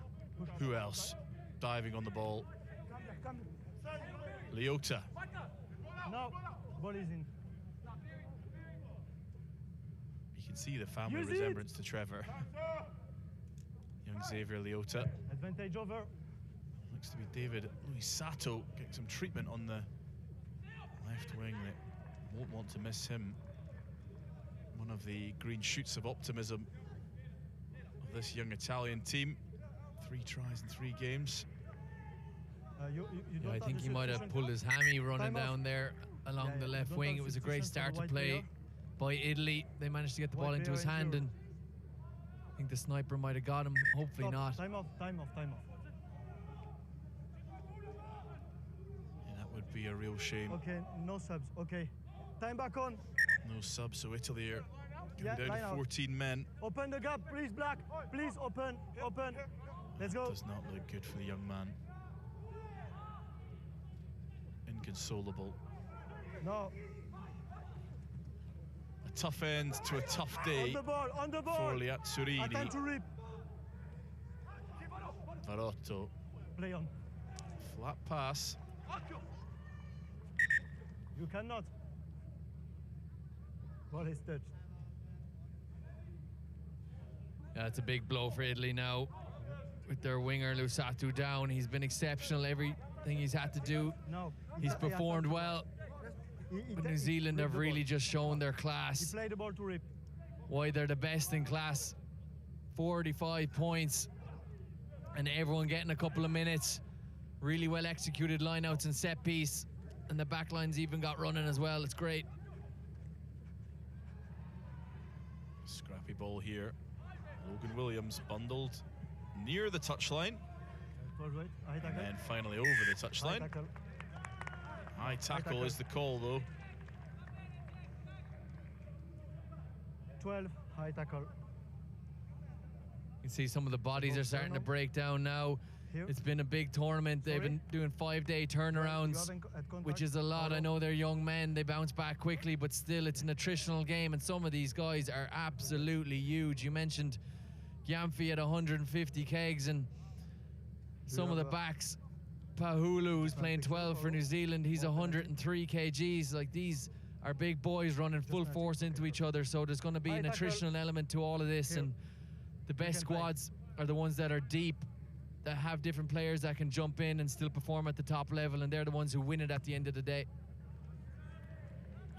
Speaker 2: Who else? Diving on the ball. Leota.
Speaker 4: No. Ball is in.
Speaker 2: You can see the family resemblance to Trevor. Young Xavier Leota.
Speaker 4: Advantage over.
Speaker 2: Looks to be David Luis Sato getting some treatment on the left wing. They won't want to miss him. One of the green shoots of optimism of this young Italian team. 3 tries in 3 games.
Speaker 3: Yeah, I think he might have pulled his hammy running down there along the left wing. It was a great start to play by Italy. They managed to get the ball into his hand, and I think the sniper might have got him. Hopefully not.
Speaker 4: Time off.
Speaker 2: Yeah, that would be a real shame.
Speaker 4: Okay, no subs. Okay. Time back on.
Speaker 2: No subs, so Italy are coming down to 14 men.
Speaker 4: Open the gap, please, Black. Please, open. Let's go.
Speaker 2: Does not look good for the young man. Inconsolable.
Speaker 4: No.
Speaker 2: A tough end to a tough day
Speaker 4: on the ball.
Speaker 2: For Liazzurini.
Speaker 4: Time to rip.
Speaker 2: Varotto.
Speaker 4: Play on.
Speaker 2: Flat pass.
Speaker 4: You cannot. Ball is touched.
Speaker 3: Yeah, it's a big blow for Italy now. With their winger Lusatu down, he's been exceptional. Everything he's had to do, he's performed well. But New Zealand have really just shown their class.
Speaker 4: He played the ball to rip.
Speaker 3: Why they're the best in class. 45 points, and everyone getting a couple of minutes. Really well executed lineouts and set piece, and the back lines even got running as well. It's great.
Speaker 2: Scrappy ball here. Logan Williams bundled near the touchline. And then finally over the touchline. High tackle is the call, though.
Speaker 4: 12, high tackle.
Speaker 3: You can see some of the bodies are starting to break down now. It's been a big tournament. They've been doing 5-day turnarounds, which is a lot. I know they're young men. They bounce back quickly, but still it's an attritional game, and some of these guys are absolutely huge. You mentioned Gyamfi at 150 kegs, and some of the backs, Pahulu, who's playing 12 for New Zealand, he's 103 kgs. Like, these are big boys running full force into each other, so there's going to be an attritional element to all of this, and the best squads are the ones that are deep, that have different players that can jump in and still perform at the top level, and they're the ones who win it at the end of the day.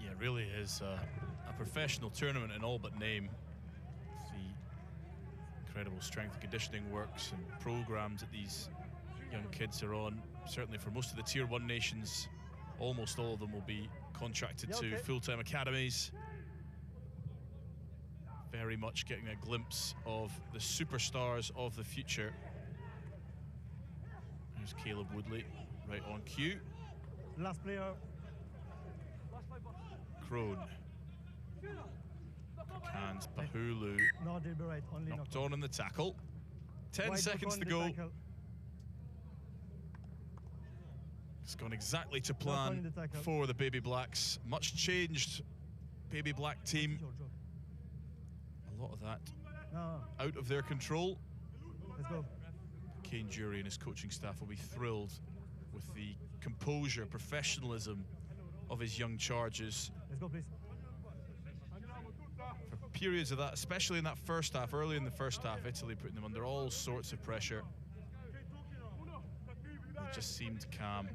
Speaker 2: Yeah, it really is a professional tournament in all but name. The incredible strength and conditioning works and programs that these young kids are on. Certainly for most of the Tier 1 nations, almost all of them will be contracted to full-time academies. Very much getting a glimpse of the superstars of the future. There's Caleb Woodley, right on cue.
Speaker 4: Last player.
Speaker 2: Crone. Hands Pahulu.
Speaker 4: No, deliberate, only
Speaker 2: knocked on in the tackle. 10 seconds to go. It's gone exactly to plan for the Baby Blacks. Much changed Baby Black team. A lot of that out of their control.
Speaker 4: Let's go.
Speaker 2: Kane Jury and his coaching staff will be thrilled with the composure, professionalism of his young charges.
Speaker 4: Let's go, please.
Speaker 2: For periods of that, especially in that first half, early in the first half, Italy putting them under all sorts of pressure. They just seemed calm.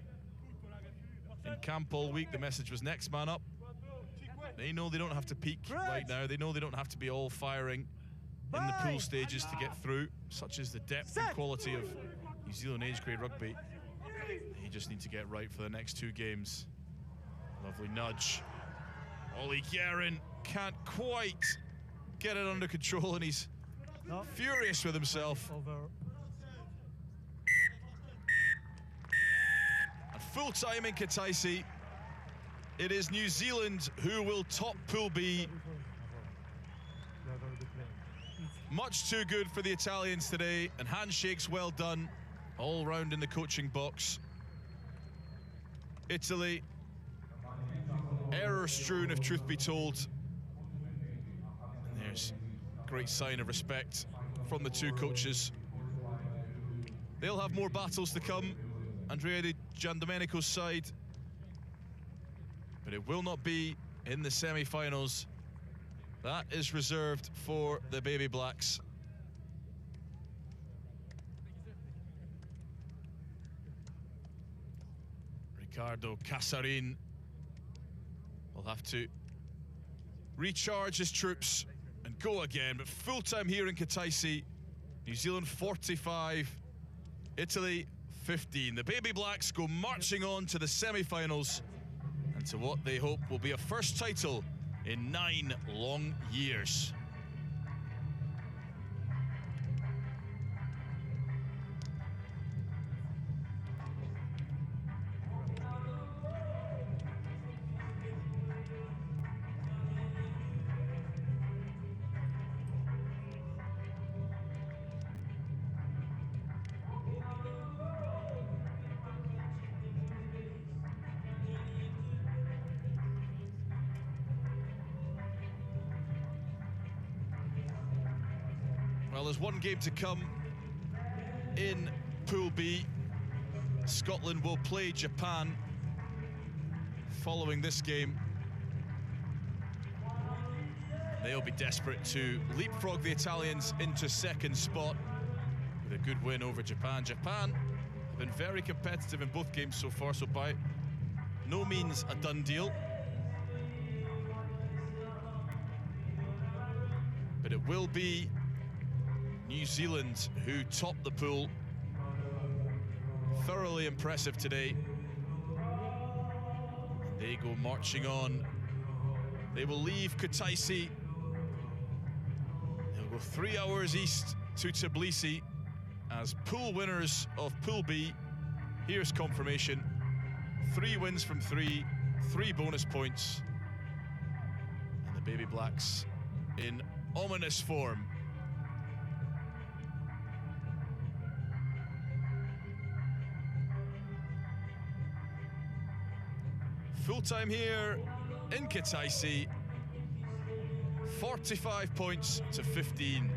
Speaker 2: In camp all week, the message was next man up. They know they don't have to peak right now. They know they don't have to be all firing in the pool stages to get through. Such is the depth and quality of New Zealand age grade rugby. They just need to get right for the next 2 games. Lovely nudge. Ollie Guerin can't quite get it under control, and he's furious with himself. And full time in Kataisi. It is New Zealand who will top Pool B. Much too good for the Italians today, and handshakes well done all round in the coaching box. Italy, error strewn if truth be told. And there's a great sign of respect from the 2 coaches. They'll have more battles to come, Andrea Di Giandomenico's side, but it will not be in the semi-finals. That is reserved for the Baby Blacks. Ricardo Casarin will have to recharge his troops and go again, but full time here in Kataisi. New Zealand 45, Italy 15. The Baby Blacks go marching on to the semi-finals and to what they hope will be a first title in 9 long years. Well, there's one game to come in Pool B. Scotland will play Japan following this game. They'll be desperate to leapfrog the Italians into second spot with a good win over Japan. Japan have been very competitive in both games so far, so by no means a done deal. But it will be New Zealand who top the pool. Thoroughly impressive today. They go marching on. They will leave Kutaisi. They'll go 3 hours east to Tbilisi as pool winners of Pool B. Here's confirmation. 3 wins from 3, 3 bonus points. And the Baby Blacks in ominous form. Full time here in Kitaisi. 45 points to 15.